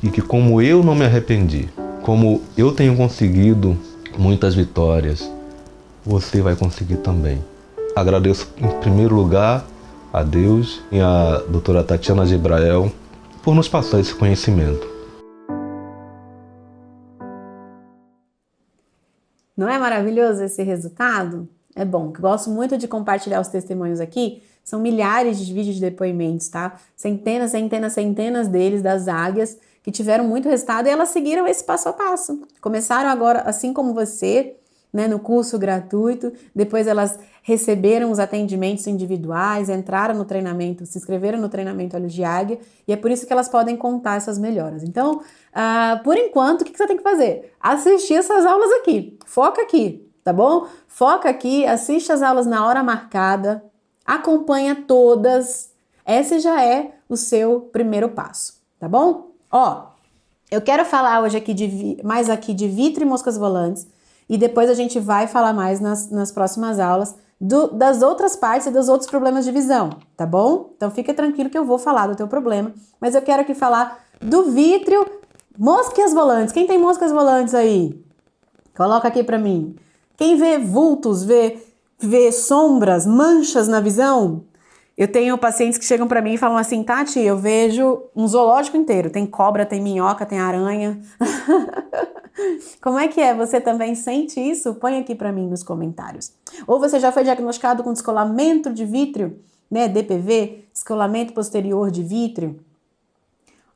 de que, como eu não me arrependi, como eu tenho conseguido muitas vitórias, você vai conseguir também. Agradeço em primeiro lugar a Deus e a doutora Tatiana Gibrael por nos passar esse conhecimento. Não é maravilhoso esse resultado? É bom, que gosto muito de compartilhar os testemunhos aqui. São milhares de vídeos de depoimentos, tá? Centenas deles, das águias, que tiveram muito resultado e elas seguiram esse passo a passo. Começaram agora, assim como você, né, no curso gratuito, depois elas receberam os atendimentos individuais, entraram no treinamento, se inscreveram no treinamento Olhos de Águia, e é por isso que elas podem contar essas melhoras. Então, por enquanto, o que você tem que fazer? Assistir essas aulas aqui, foca aqui, tá bom? Foca aqui, assiste as aulas na hora marcada, acompanha todas, esse já é o seu primeiro passo, tá bom? Ó, eu quero falar hoje aqui mais aqui de vitro e moscas volantes, e depois a gente vai falar mais nas próximas aulas das outras partes e dos outros problemas de visão, tá bom? Então fica tranquilo que eu vou falar do teu problema, mas eu quero aqui falar do vítreo, moscas volantes. Quem tem moscas volantes aí? Coloca aqui pra mim. Quem vê vultos, vê sombras, manchas na visão? Eu tenho pacientes que chegam pra mim e falam assim, Tati, eu vejo um zoológico inteiro. Tem cobra, tem minhoca, tem aranha. Como é que é? Você também sente isso? Põe aqui pra mim nos comentários. Ou você já foi diagnosticado com descolamento de vítreo, né? DPV, descolamento posterior de vítreo?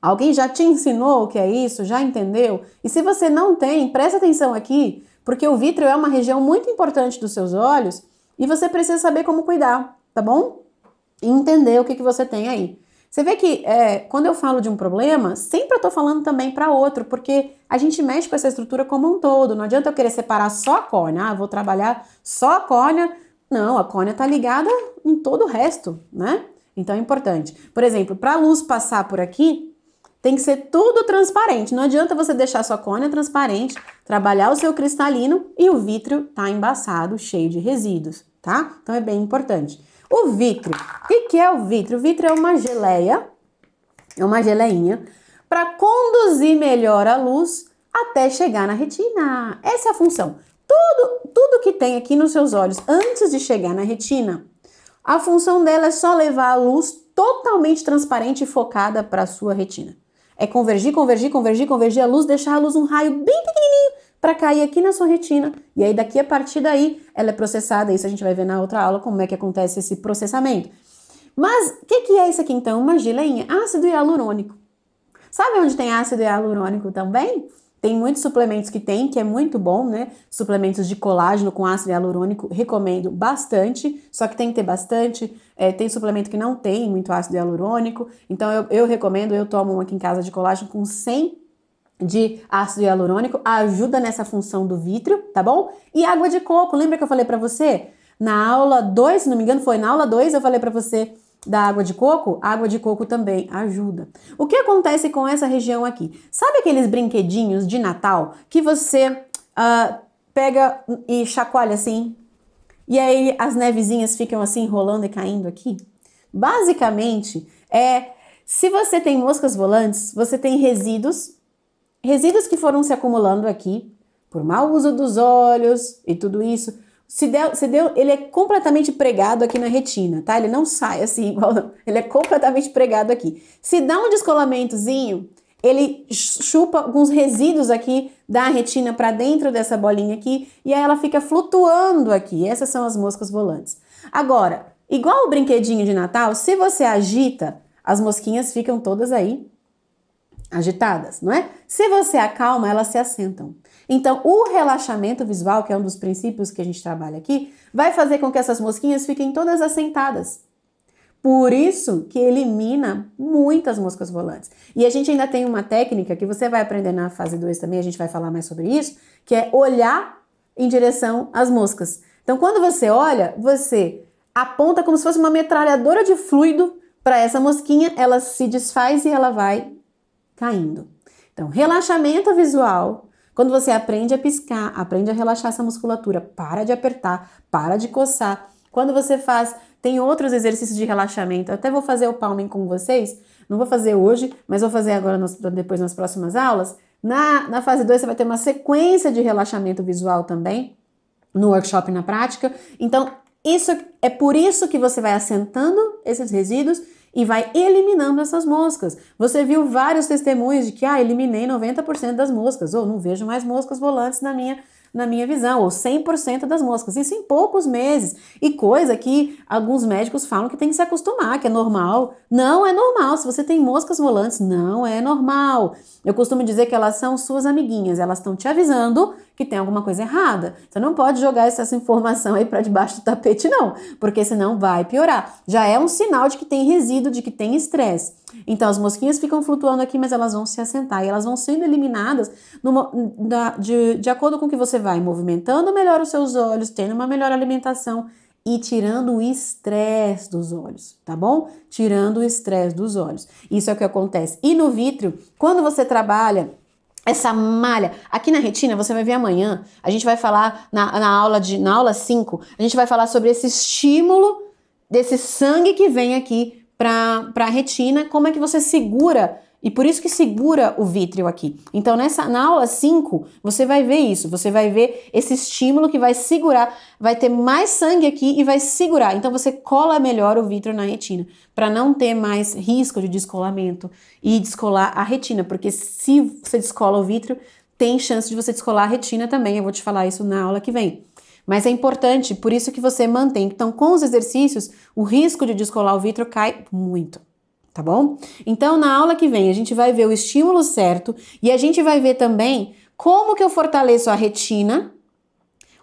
Alguém já te ensinou o que é isso? Já entendeu? E se você não tem, presta atenção aqui, porque o vítreo é uma região muito importante dos seus olhos e você precisa saber como cuidar, tá bom? E entender o que você tem aí. Você vê que quando eu falo de um problema, sempre eu tô falando também para outro, porque a gente mexe com essa estrutura como um todo. Não adianta eu querer separar só a córnea, vou trabalhar só a córnea. Não, a córnea tá ligada em todo o resto, né? Então é importante. Por exemplo, para a luz passar por aqui, tem que ser tudo transparente. Não adianta você deixar a sua córnea transparente, trabalhar o seu cristalino e o vítreo tá embaçado, cheio de resíduos, tá? Então é bem importante. O vítreo. O que é o vítreo? O vítreo é uma geleinha para conduzir melhor a luz até chegar na retina. Essa é a função. Tudo que tem aqui nos seus olhos antes de chegar na retina, a função dela é só levar a luz totalmente transparente e focada para a sua retina. É convergir a luz, deixar a luz um raio bem pequenininho para cair aqui na sua retina. E aí daqui, a partir daí, ela é processada. Isso a gente vai ver na outra aula como é que acontece esse processamento. Mas o que é isso aqui então? Uma geleinha? Ácido hialurônico. Sabe onde tem ácido hialurônico também? Tem muitos suplementos que é muito bom, né? Suplementos de colágeno com ácido hialurônico, recomendo bastante, só que tem que ter bastante. Tem suplemento que não tem muito ácido hialurônico, então eu recomendo, eu tomo um aqui em casa de colágeno com 100 de ácido hialurônico, ajuda nessa função do vítreo, tá bom? E água de coco, lembra que eu falei pra você? Na aula 2, se não me engano foi na aula 2, eu falei pra você da água de coco? A água de coco também ajuda. O que acontece com essa região aqui? Sabe aqueles brinquedinhos de Natal que você pega e chacoalha assim? E aí as nevezinhas ficam assim rolando e caindo aqui? Basicamente, se você tem moscas volantes, você tem resíduos que foram se acumulando aqui por mau uso dos olhos e tudo isso. Ele é completamente pregado aqui na retina, tá? Ele não sai assim igual, não. Ele é completamente pregado aqui. Se dá um descolamentozinho, ele chupa alguns resíduos aqui da retina para dentro dessa bolinha aqui e aí ela fica flutuando aqui. Essas são as moscas volantes. Agora, igual o brinquedinho de Natal, se você agita, as mosquinhas ficam todas aí agitadas, não é? Se você acalma, elas se assentam. Então, o relaxamento visual, que é um dos princípios que a gente trabalha aqui, vai fazer com que essas mosquinhas fiquem todas assentadas. Por isso que elimina muitas moscas volantes. E a gente ainda tem uma técnica que você vai aprender na fase 2 também, a gente vai falar mais sobre isso, que é olhar em direção às moscas. Então, quando você olha, você aponta como se fosse uma metralhadora de fluido para essa mosquinha, ela se desfaz e ela vai caindo. Então, relaxamento visual Quando você aprende a piscar, aprende a relaxar essa musculatura, para de apertar, para de coçar. Quando você faz, tem outros exercícios de relaxamento. Eu até vou fazer o palming com vocês. Não vou fazer hoje, mas vou fazer agora depois nas próximas aulas. Na fase 2 você vai ter uma sequência de relaxamento visual também, no workshop e na prática. Então, é por isso que você vai assentando esses resíduos e vai eliminando essas moscas. Você viu vários testemunhos de que, eliminei 90% das moscas, ou não vejo mais moscas volantes na minha visão, ou 100% das moscas. Isso em poucos meses. E coisa que alguns médicos falam que tem que se acostumar, que é normal. Não é normal. Se você tem moscas volantes, não é normal. Eu costumo dizer que elas são suas amiguinhas. Elas estão te avisando que tem alguma coisa errada. Você não pode jogar essa informação aí para debaixo do tapete, não. Porque senão vai piorar. Já é um sinal de que tem resíduo, de que tem estresse. Então, as mosquinhas ficam flutuando aqui, mas elas vão se assentar. E elas vão sendo eliminadas de acordo com o que você vai movimentando melhor os seus olhos, tendo uma melhor alimentação e tirando o estresse dos olhos, tá bom? Tirando o estresse dos olhos. Isso é o que acontece. E no vítreo, quando você trabalha essa malha, aqui na retina, você vai ver amanhã, a gente vai falar na aula 5, a gente vai falar sobre esse estímulo desse sangue que vem aqui para a retina, como é que você segura. E por isso que segura o vítreo aqui. Então, na aula 5, você vai ver isso. Você vai ver esse estímulo que vai segurar, vai ter mais sangue aqui e vai segurar. Então, você cola melhor o vítreo na retina, para não ter mais risco de descolamento e descolar a retina. Porque se você descola o vítreo, tem chance de você descolar a retina também. Eu vou te falar isso na aula que vem. Mas é importante, por isso que você mantém. Então, com os exercícios, o risco de descolar o vítreo cai muito. Tá bom? Então, na aula que vem, a gente vai ver o estímulo certo e a gente vai ver também como que eu fortaleço a retina,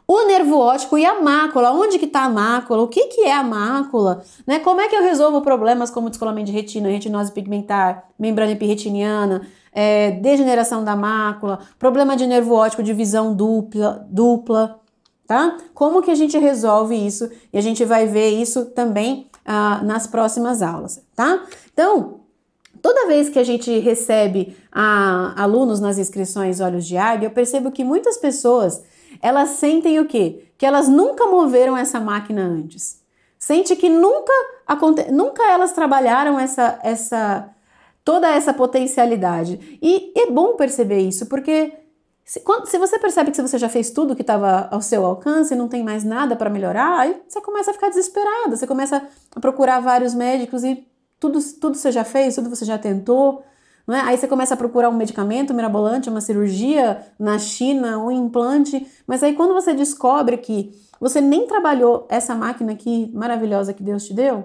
o nervo óptico e a mácula. Onde que tá a mácula? O que é a mácula? Né? Como é que eu resolvo problemas como descolamento de retina, retinose pigmentar, membrana epirretiniana, degeneração da mácula, problema de nervo óptico de visão dupla, tá? Como que a gente resolve isso? E a gente vai ver isso também nas próximas aulas, tá? Então, toda vez que a gente recebe alunos nas inscrições Olhos de Águia, eu percebo que muitas pessoas, elas sentem o quê? Que elas nunca moveram essa máquina antes. Sente que nunca elas trabalharam toda essa potencialidade. E é bom perceber isso, porque se você percebe que você já fez tudo que estava ao seu alcance e não tem mais nada para melhorar, aí você começa a ficar desesperada, você começa a procurar vários médicos e tudo você já fez, tudo você já tentou, não é? Aí você começa a procurar um medicamento mirabolante, uma cirurgia na China, um implante, mas aí quando você descobre que você nem trabalhou essa máquina aqui maravilhosa que Deus te deu,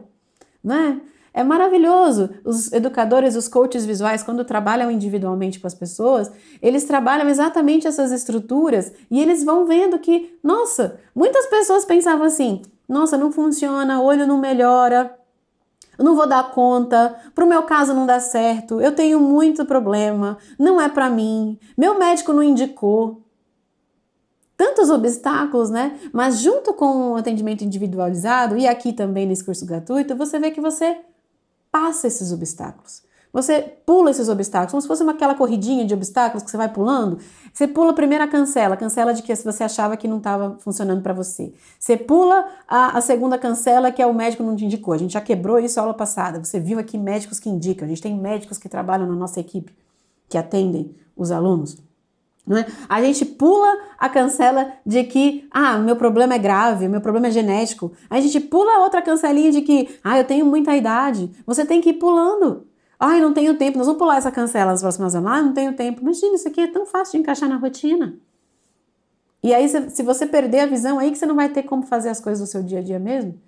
né? É maravilhoso. Os educadores, os coaches visuais, quando trabalham individualmente com as pessoas, eles trabalham exatamente essas estruturas e eles vão vendo que, nossa, muitas pessoas pensavam assim, nossa, não funciona, olho não melhora, eu não vou dar conta, pro meu caso não dá certo, eu tenho muito problema, não é pra mim, meu médico não indicou. Tantos obstáculos, né? Mas junto com o atendimento individualizado e aqui também nesse curso gratuito, você vê que você passa esses obstáculos. Você pula esses obstáculos, como se fosse aquela corridinha de obstáculos que você vai pulando. Você pula a primeira cancela de que você achava que não estava funcionando para você. Você pula a segunda cancela, que é o médico não te indicou. A gente já quebrou isso a aula passada. Você viu aqui médicos que indicam. A gente tem médicos que trabalham na nossa equipe, que atendem os alunos. Não é? A gente pula a cancela de que, meu problema é grave, meu problema é genético. A gente pula a outra cancelinha de que, eu tenho muita idade. Você tem que ir pulando. Eu não tenho tempo, nós vamos pular essa cancela nas próximas aulas. Não tenho tempo. Imagina, isso aqui é tão fácil de encaixar na rotina. E aí, se você perder a visão, aí que você não vai ter como fazer as coisas do seu dia a dia mesmo.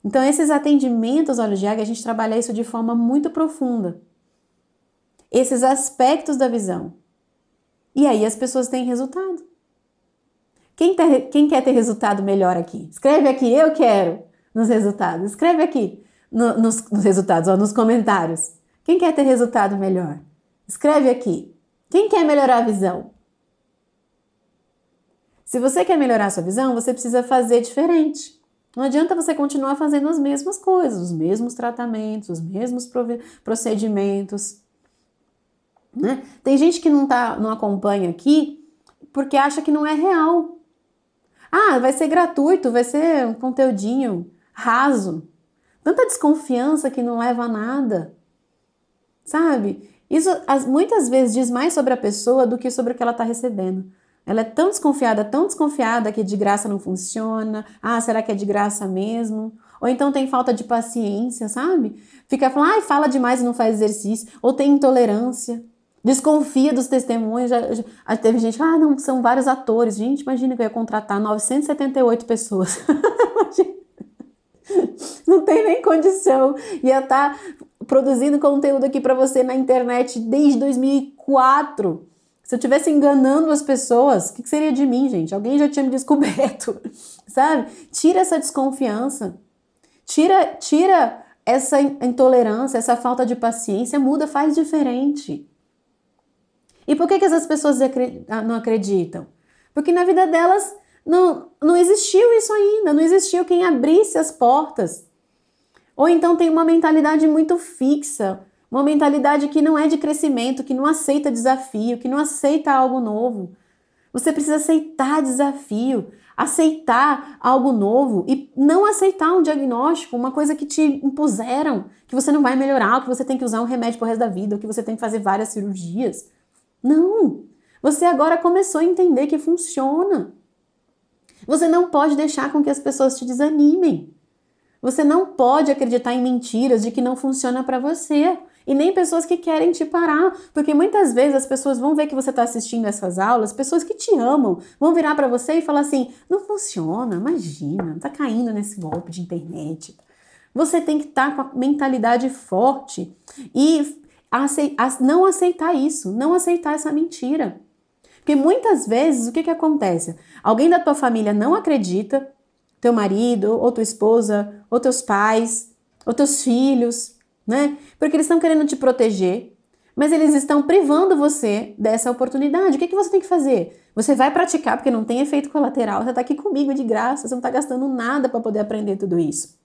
Então, esses atendimentos Olhos de Águia, a gente trabalha isso de forma muito profunda. Esses aspectos da visão. E aí as pessoas têm resultado. Quem quer ter resultado melhor aqui? Escreve aqui, eu quero, nos resultados. Escreve aqui nos resultados, nos comentários. Quem quer ter resultado melhor? Escreve aqui. Quem quer melhorar a visão? Se você quer melhorar a sua visão, você precisa fazer diferente. Não adianta você continuar fazendo as mesmas coisas, os mesmos tratamentos, os mesmos procedimentos. Né? Tem gente que não acompanha aqui, porque acha que não é real. Ah, vai ser gratuito, vai ser um conteúdinho raso. Tanta desconfiança que não leva a nada. Sabe? Isso muitas vezes diz mais sobre a pessoa do que sobre o que ela está recebendo. Ela é tão desconfiada que de graça não funciona. Ah, será que é de graça mesmo? Ou então tem falta de paciência, sabe? Fica falando, ai, fala demais e não faz exercício. Ou tem intolerância. Desconfia dos testemunhos. Já teve gente, ah, não, são vários atores. Gente, imagina que eu ia contratar 978 pessoas. Não tem nem condição. Ia estar produzindo conteúdo aqui para você na internet desde 2004. Se eu estivesse enganando as pessoas, o que seria de mim, gente? Alguém já tinha me descoberto, sabe? Tira essa desconfiança. Tira essa intolerância, essa falta de paciência, muda, faz diferente. E por que essas pessoas não acreditam? Porque na vida delas não existiu isso ainda, não existiu quem abrisse as portas. Ou então tem uma mentalidade muito fixa, uma mentalidade que não é de crescimento, que não aceita desafio, que não aceita algo novo. Você precisa aceitar desafio, aceitar algo novo e não aceitar um diagnóstico, uma coisa que te impuseram, que você não vai melhorar, ou que você tem que usar um remédio pro resto da vida, ou que você tem que fazer várias cirurgias. Não! Você agora começou a entender que funciona. Você não pode deixar com que as pessoas te desanimem. Você não pode acreditar em mentiras de que não funciona para você. E nem pessoas que querem te parar. Porque muitas vezes as pessoas vão ver que você está assistindo essas aulas, pessoas que te amam, vão virar para você e falar assim, não funciona, imagina, tá caindo nesse golpe de internet. Você tem que estar com a mentalidade forte e não aceitar isso, não aceitar essa mentira. Porque muitas vezes o que acontece? Alguém da tua família não acredita, teu marido, ou tua esposa, ou teus pais, ou teus filhos, né? Porque eles estão querendo te proteger, mas eles estão privando você dessa oportunidade. O que você tem que fazer? Você vai praticar, porque não tem efeito colateral, você está aqui comigo de graça, você não está gastando nada para poder aprender tudo isso.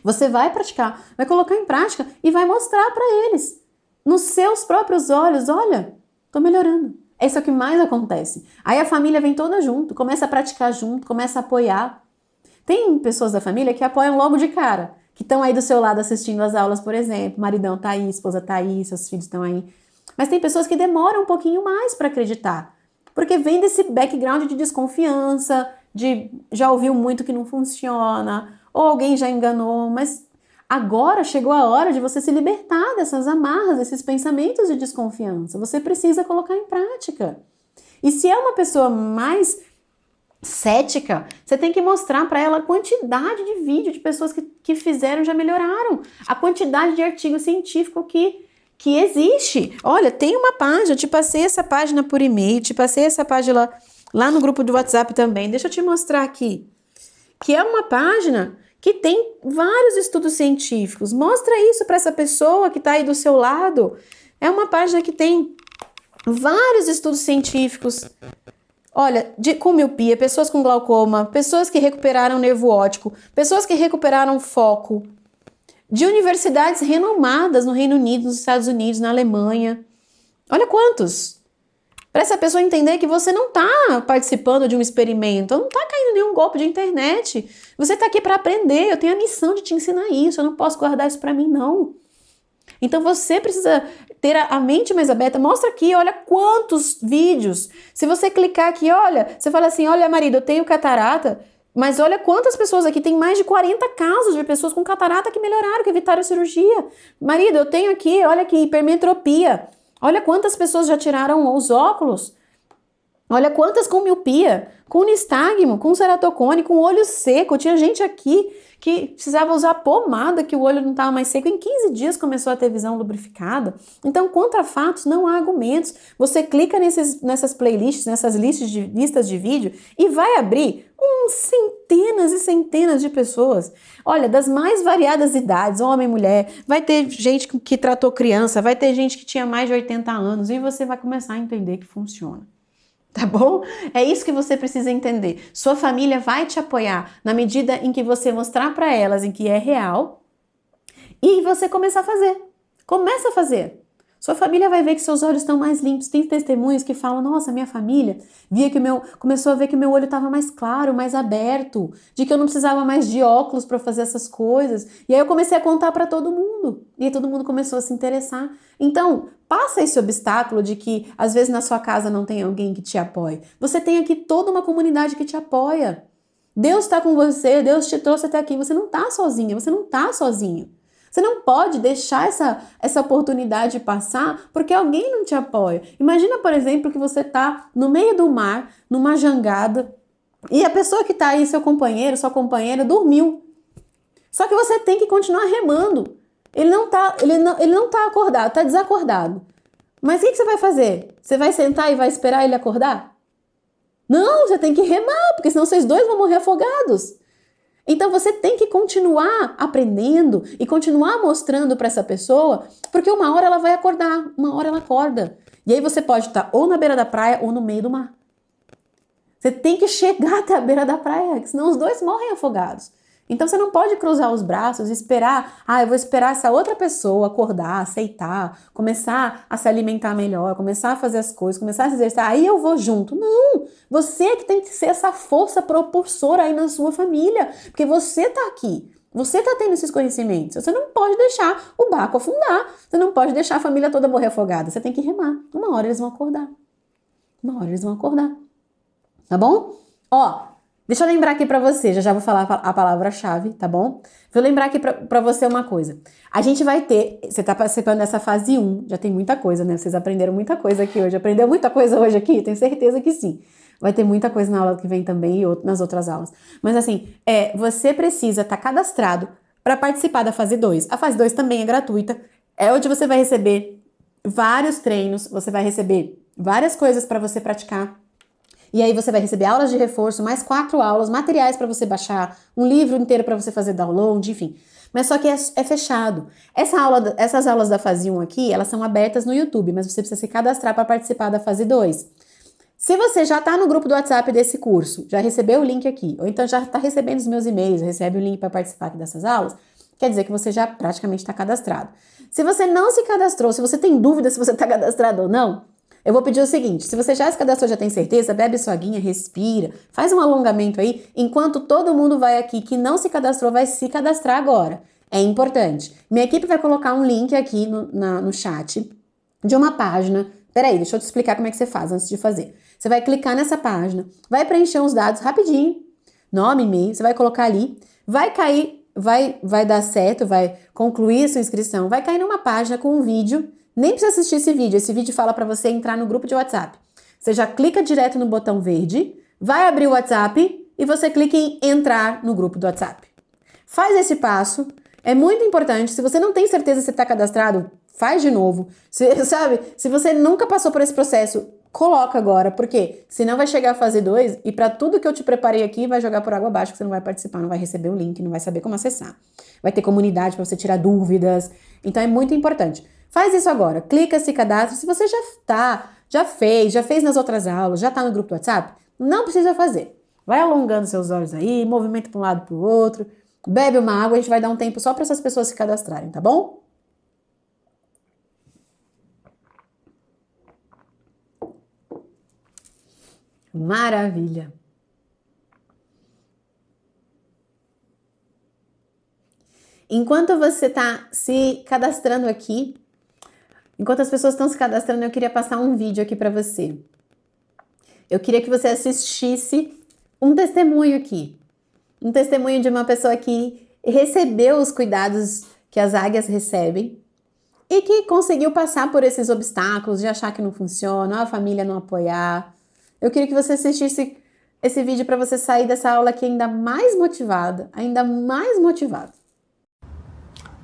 Você vai praticar, vai colocar em prática e vai mostrar para eles, nos seus próprios olhos, olha, tô melhorando. Isso é o que mais acontece. Aí a família vem toda junto, começa a praticar junto, começa a apoiar. Tem pessoas da família que apoiam logo de cara, que estão aí do seu lado assistindo as aulas, por exemplo. Maridão tá aí, esposa tá aí, seus filhos estão aí. Mas tem pessoas que demoram um pouquinho mais para acreditar. Porque vem desse background de desconfiança, de já ouviu muito que não funciona, ou alguém já enganou, mas agora chegou a hora de você se libertar dessas amarras, desses pensamentos de desconfiança. Você precisa colocar em prática. E se é uma pessoa mais cética, você tem que mostrar para ela a quantidade de vídeo de pessoas que fizeram, já melhoraram, a quantidade de artigo científico que existe. Olha, tem uma página, eu te passei essa página por e-mail, te passei essa página lá no grupo do WhatsApp também, deixa eu te mostrar aqui, que é uma página que tem vários estudos científicos. Mostra isso para essa pessoa que está aí do seu lado. É uma página que tem vários estudos científicos. Olha, com miopia, pessoas com glaucoma, pessoas que recuperaram nervo óptico, pessoas que recuperaram foco, de universidades renomadas no Reino Unido, nos Estados Unidos, na Alemanha. Olha quantos! Para essa pessoa entender que você não está participando de um experimento, não está caindo em nenhum golpe de internet. Você está aqui para aprender, eu tenho a missão de te ensinar isso, eu não posso guardar isso para mim, não. Então você precisa ter a mente mais aberta. Mostra aqui, olha quantos vídeos. Se você clicar aqui, olha, você fala assim, olha marido, eu tenho catarata, mas olha quantas pessoas aqui, tem mais de 40 casos de pessoas com catarata que melhoraram, que evitaram a cirurgia. Marido, eu tenho aqui, olha aqui, hipermetropia. Olha quantas pessoas já tiraram os óculos. Olha quantas com miopia, com nistagmo, com ceratocone, com olho seco. Tinha gente aqui que precisava usar pomada, que o olho não estava mais seco. Em 15 dias começou a ter visão lubrificada. Então, contra fatos, não há argumentos. Você clica nessas playlists, nessas listas de vídeo e vai abrir centenas e centenas de pessoas. Olha, das mais variadas idades, homem, mulher, vai ter gente que tratou criança, vai ter gente que tinha mais de 80 anos e você vai começar a entender que funciona. Tá bom? É isso que você precisa entender. Sua família vai te apoiar na medida em que você mostrar para elas em que é real e você começar a fazer. Começa a fazer. Sua família vai ver que seus olhos estão mais limpos. Tem testemunhos que falam, nossa, minha família começou a ver que o meu olho estava mais claro, mais aberto, de que eu não precisava mais de óculos para fazer essas coisas. E aí eu comecei a contar para todo mundo. E aí todo mundo começou a se interessar. Então, passa esse obstáculo de que às vezes na sua casa não tem alguém que te apoie. Você tem aqui toda uma comunidade que te apoia. Deus está com você, Deus te trouxe até aqui. Você não está sozinha, você não está sozinho. Você não pode deixar essa oportunidade passar porque alguém não te apoia. Imagina, por exemplo, que você está no meio do mar, numa jangada, e a pessoa que está aí, seu companheiro, sua companheira, dormiu. Só que você tem que continuar remando. Ele não tá acordado, está desacordado. Mas o que você vai fazer? Você vai sentar e vai esperar ele acordar? Não, você tem que remar, porque senão vocês dois vão morrer afogados. Então você tem que continuar aprendendo e continuar mostrando para essa pessoa, porque uma hora ela vai acordar, uma hora ela acorda. E aí você pode estar ou na beira da praia ou no meio do mar. Você tem que chegar até a beira da praia, senão os dois morrem afogados. Então você não pode cruzar os braços e esperar, eu vou esperar essa outra pessoa acordar, aceitar, começar a se alimentar melhor, começar a fazer as coisas, começar a se exercitar, aí eu vou junto. Não! Você é que tem que ser essa força propulsora aí na sua família, porque você tá aqui, você tá tendo esses conhecimentos, você não pode deixar o barco afundar, você não pode deixar a família toda morrer afogada, você tem que remar. Uma hora eles vão acordar. Uma hora eles vão acordar. Tá bom? Deixa eu lembrar aqui pra você, já vou falar a palavra-chave, tá bom? Vou lembrar aqui pra você uma coisa. A gente vai ter, você tá participando dessa fase 1, já tem muita coisa, né? Vocês aprenderam muita coisa aqui hoje. Aprendeu muita coisa hoje aqui? Tenho certeza que sim. Vai ter muita coisa na aula que vem também e nas outras aulas. Mas assim, você precisa estar cadastrado para participar da fase 2. A fase 2 também é gratuita. É onde você vai receber vários treinos, você vai receber várias coisas para você praticar. E aí você vai receber aulas de reforço, mais 4 aulas, materiais para você baixar, um livro inteiro para você fazer download, enfim. Mas só que é fechado. Essas aulas da fase 1 aqui, elas são abertas no YouTube, mas você precisa se cadastrar para participar da fase 2. Se você já está no grupo do WhatsApp desse curso, já recebeu o link aqui, ou então já está recebendo os meus e-mails, recebe o link para participar aqui dessas aulas, quer dizer que você já praticamente está cadastrado. Se você não se cadastrou, se você tem dúvida se você está cadastrado ou não, eu vou pedir o seguinte, se você já se cadastrou, já tem certeza, bebe sua aguinha, respira, faz um alongamento aí, enquanto todo mundo vai aqui que não se cadastrou, vai se cadastrar agora. É importante. Minha equipe vai colocar um link aqui no chat de uma página. Peraí, deixa eu te explicar como é que você faz antes de fazer. Você vai clicar nessa página, vai preencher os dados rapidinho, nome, e-mail, você vai colocar ali, vai cair, vai dar certo, vai concluir a sua inscrição, vai cair numa página com um vídeo. Nem precisa assistir esse vídeo fala para você entrar no grupo de WhatsApp. Você já clica direto no botão verde, vai abrir o WhatsApp e você clica em entrar no grupo do WhatsApp. Faz esse passo, é muito importante. Se você não tem certeza se você está cadastrado, faz de novo. Se você nunca passou por esse processo, coloca agora, porque senão vai chegar a fase 2 e para tudo que eu te preparei aqui vai jogar por água abaixo, que você não vai participar, não vai receber o link, não vai saber como acessar. Vai ter comunidade para você tirar dúvidas, então é muito importante. Faz isso agora, clica, se cadastra. Se você já fez nas outras aulas, já está no grupo do WhatsApp, não precisa fazer. Vai alongando seus olhos aí, movimenta para um lado para o outro, bebe uma água, a gente vai dar um tempo só para essas pessoas se cadastrarem, tá bom? Maravilha! Enquanto você está se cadastrando aqui, enquanto as pessoas estão se cadastrando, eu queria passar um vídeo aqui para você. Eu queria que você assistisse um testemunho aqui. Um testemunho de uma pessoa que recebeu os cuidados que as águias recebem e que conseguiu passar por esses obstáculos de achar que não funciona, a família não apoiar. Eu queria que você assistisse esse vídeo para você sair dessa aula aqui ainda mais motivada, ainda mais motivado.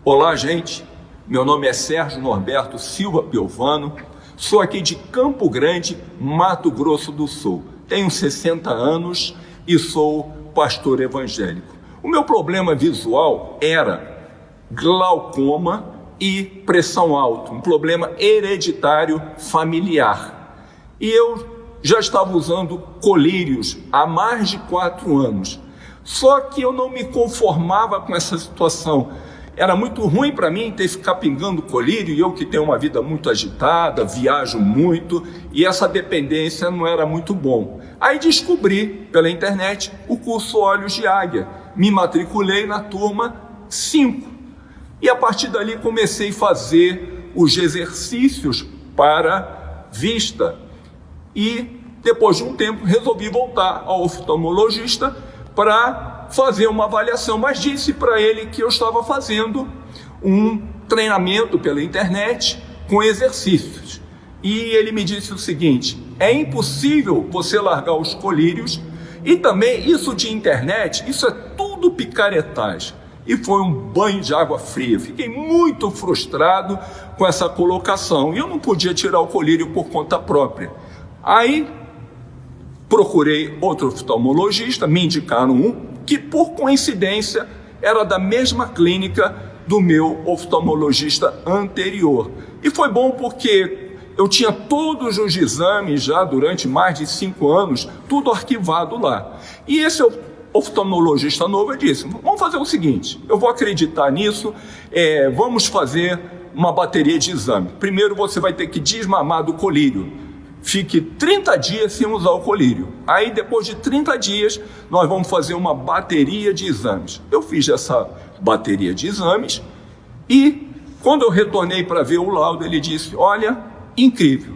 Olá, gente. Meu nome é Sérgio Norberto Silva Piovano, sou aqui de Campo Grande, Mato Grosso do Sul. Tenho 60 anos e sou pastor evangélico. O meu problema visual era glaucoma e pressão alta, um problema hereditário familiar. E eu já estava usando colírios há mais de 4 anos. Só que eu não me conformava com essa situação. Era muito ruim para mim ter que ficar pingando colírio, e eu que tenho uma vida muito agitada, viajo muito, e essa dependência não era muito bom. Aí descobri pela internet o curso Olhos de Águia, me matriculei na turma 5, e a partir dali comecei a fazer os exercícios para vista, e depois de um tempo resolvi voltar ao oftalmologista para fazer uma avaliação, mas disse para ele que eu estava fazendo um treinamento pela internet com exercícios. E ele me disse o seguinte: é impossível você largar os colírios, e também isso de internet, isso é tudo picaretagem. E foi um banho de água fria. Fiquei muito frustrado com essa colocação, e eu não podia tirar o colírio por conta própria. Aí procurei outro oftalmologista, me indicaram um que, por coincidência, era da mesma clínica do meu oftalmologista anterior. E foi bom porque eu tinha todos os exames já durante mais de 5 anos, tudo arquivado lá. E esse oftalmologista novo disse: vamos fazer o seguinte, eu vou acreditar nisso, vamos fazer uma bateria de exame. Primeiro você vai ter que desmamar do colírio. Fique 30 dias sem usar o colírio. Aí, depois de 30 dias, nós vamos fazer uma bateria de exames. Eu fiz essa bateria de exames e, quando eu retornei para ver o laudo, ele disse: olha, incrível,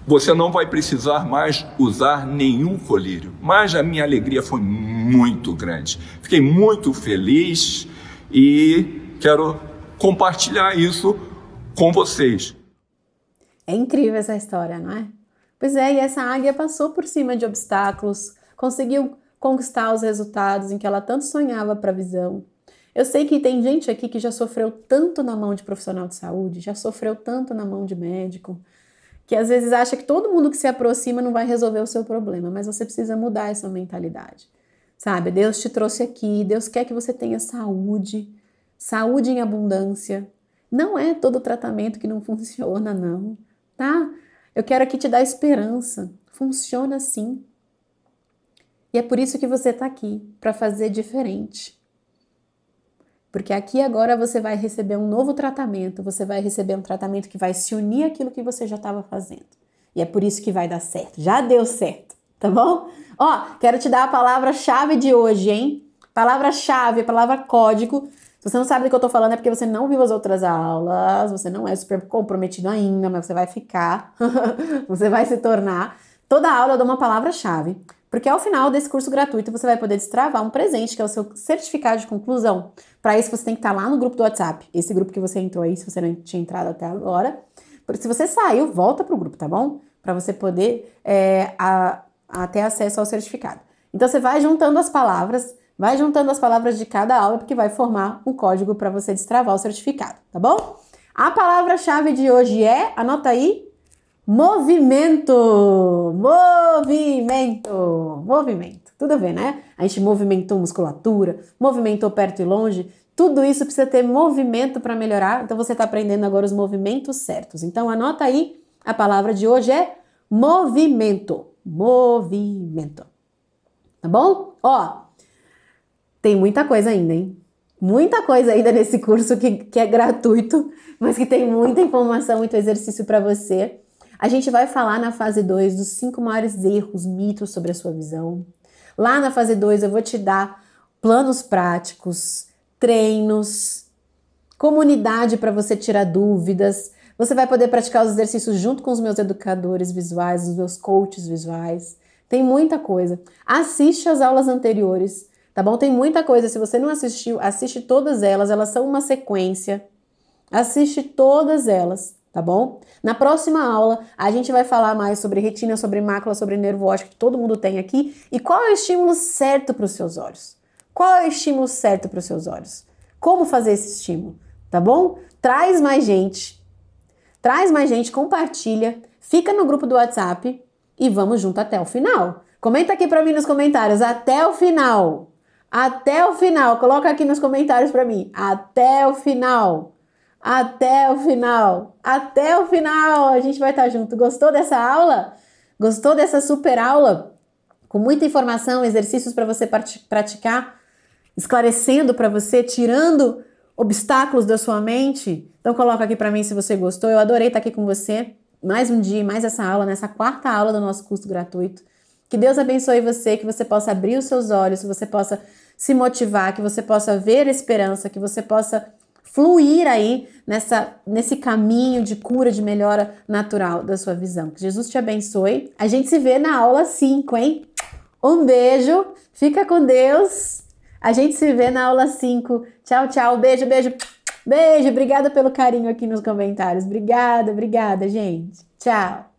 você não vai precisar mais usar nenhum colírio. Mas a minha alegria foi muito grande. Fiquei muito feliz e quero compartilhar isso com vocês. É incrível essa história, não é? Pois é, e essa águia passou por cima de obstáculos, conseguiu conquistar os resultados em que ela tanto sonhava para a visão. Eu sei que tem gente aqui que já sofreu tanto na mão de profissional de saúde, já sofreu tanto na mão de médico, que às vezes acha que todo mundo que se aproxima não vai resolver o seu problema, mas você precisa mudar essa mentalidade, sabe? Deus te trouxe aqui, Deus quer que você tenha saúde, saúde em abundância. Não é todo tratamento que não funciona, não. Tá? Eu quero aqui te dar esperança. Funciona sim. E é por isso que você está aqui, para fazer diferente. Porque aqui agora você vai receber um novo tratamento, você vai receber um tratamento que vai se unir àquilo que você já estava fazendo. E é por isso que vai dar certo. Já deu certo, tá bom? Ó, quero te dar a palavra-chave de hoje, hein? Palavra-chave, palavra código. Se você não sabe do que eu tô falando é porque você não viu as outras aulas, você não é super comprometido ainda, mas você vai ficar, você vai se tornar. Toda aula eu dou uma palavra-chave, porque ao final desse curso gratuito você vai poder destravar um presente, que é o seu certificado de conclusão. Para isso você tem que estar lá no grupo do WhatsApp, esse grupo que você entrou aí, se você não tinha entrado até agora. Se você saiu, volta pro grupo, tá bom? Para você poder ter acesso ao certificado. Então você vai juntando as palavras, de cada aula, porque vai formar um código para você destravar o certificado, tá bom? A palavra-chave de hoje é, anota aí, movimento. Movimento. Tudo a ver, né? A gente movimentou musculatura, movimentou perto e longe, tudo isso precisa ter movimento para melhorar, então você está aprendendo agora os movimentos certos. Então anota aí, a palavra de hoje é movimento. Tá bom? Ó, tem muita coisa ainda, hein? Muita coisa ainda nesse curso que é gratuito, mas que tem muita informação, muito exercício para você. A gente vai falar na fase 2 dos 5 maiores erros, mitos sobre a sua visão. Lá na fase 2 eu vou te dar planos práticos, treinos, comunidade para você tirar dúvidas. Você vai poder praticar os exercícios junto com os meus educadores visuais, os meus coaches visuais. Tem muita coisa. Assiste as aulas anteriores. Tá bom? Tem muita coisa. Se você não assistiu, assiste todas elas. Elas são uma sequência. Assiste todas elas, tá bom? Na próxima aula, a gente vai falar mais sobre retina, sobre mácula, sobre nervo óptico, que todo mundo tem aqui. E qual é o estímulo certo para os seus olhos? Qual é o estímulo certo para os seus olhos? Como fazer esse estímulo, tá bom? Traz mais gente, compartilha, fica no grupo do WhatsApp e vamos junto até o final. Comenta aqui para mim nos comentários, até o final. Até o final, coloca aqui nos comentários para mim. Até o final. Até o final. Até o final. A gente vai estar junto. Gostou dessa aula? Gostou dessa super aula? Com muita informação, exercícios para você praticar, esclarecendo para você, tirando obstáculos da sua mente? Então coloca aqui para mim se você gostou. Eu adorei estar aqui com você. Mais um dia, mais essa aula, nessa 4ª aula do nosso curso gratuito. Que Deus abençoe você, que você possa abrir os seus olhos, que você possa se motivar, que você possa ver esperança, que você possa fluir aí nesse caminho de cura, de melhora natural da sua visão. Que Jesus te abençoe. A gente se vê na aula 5, hein? Um beijo, fica com Deus. A gente se vê na aula 5. Tchau, tchau. Beijo, beijo. Beijo, obrigada pelo carinho aqui nos comentários. Obrigada, gente. Tchau.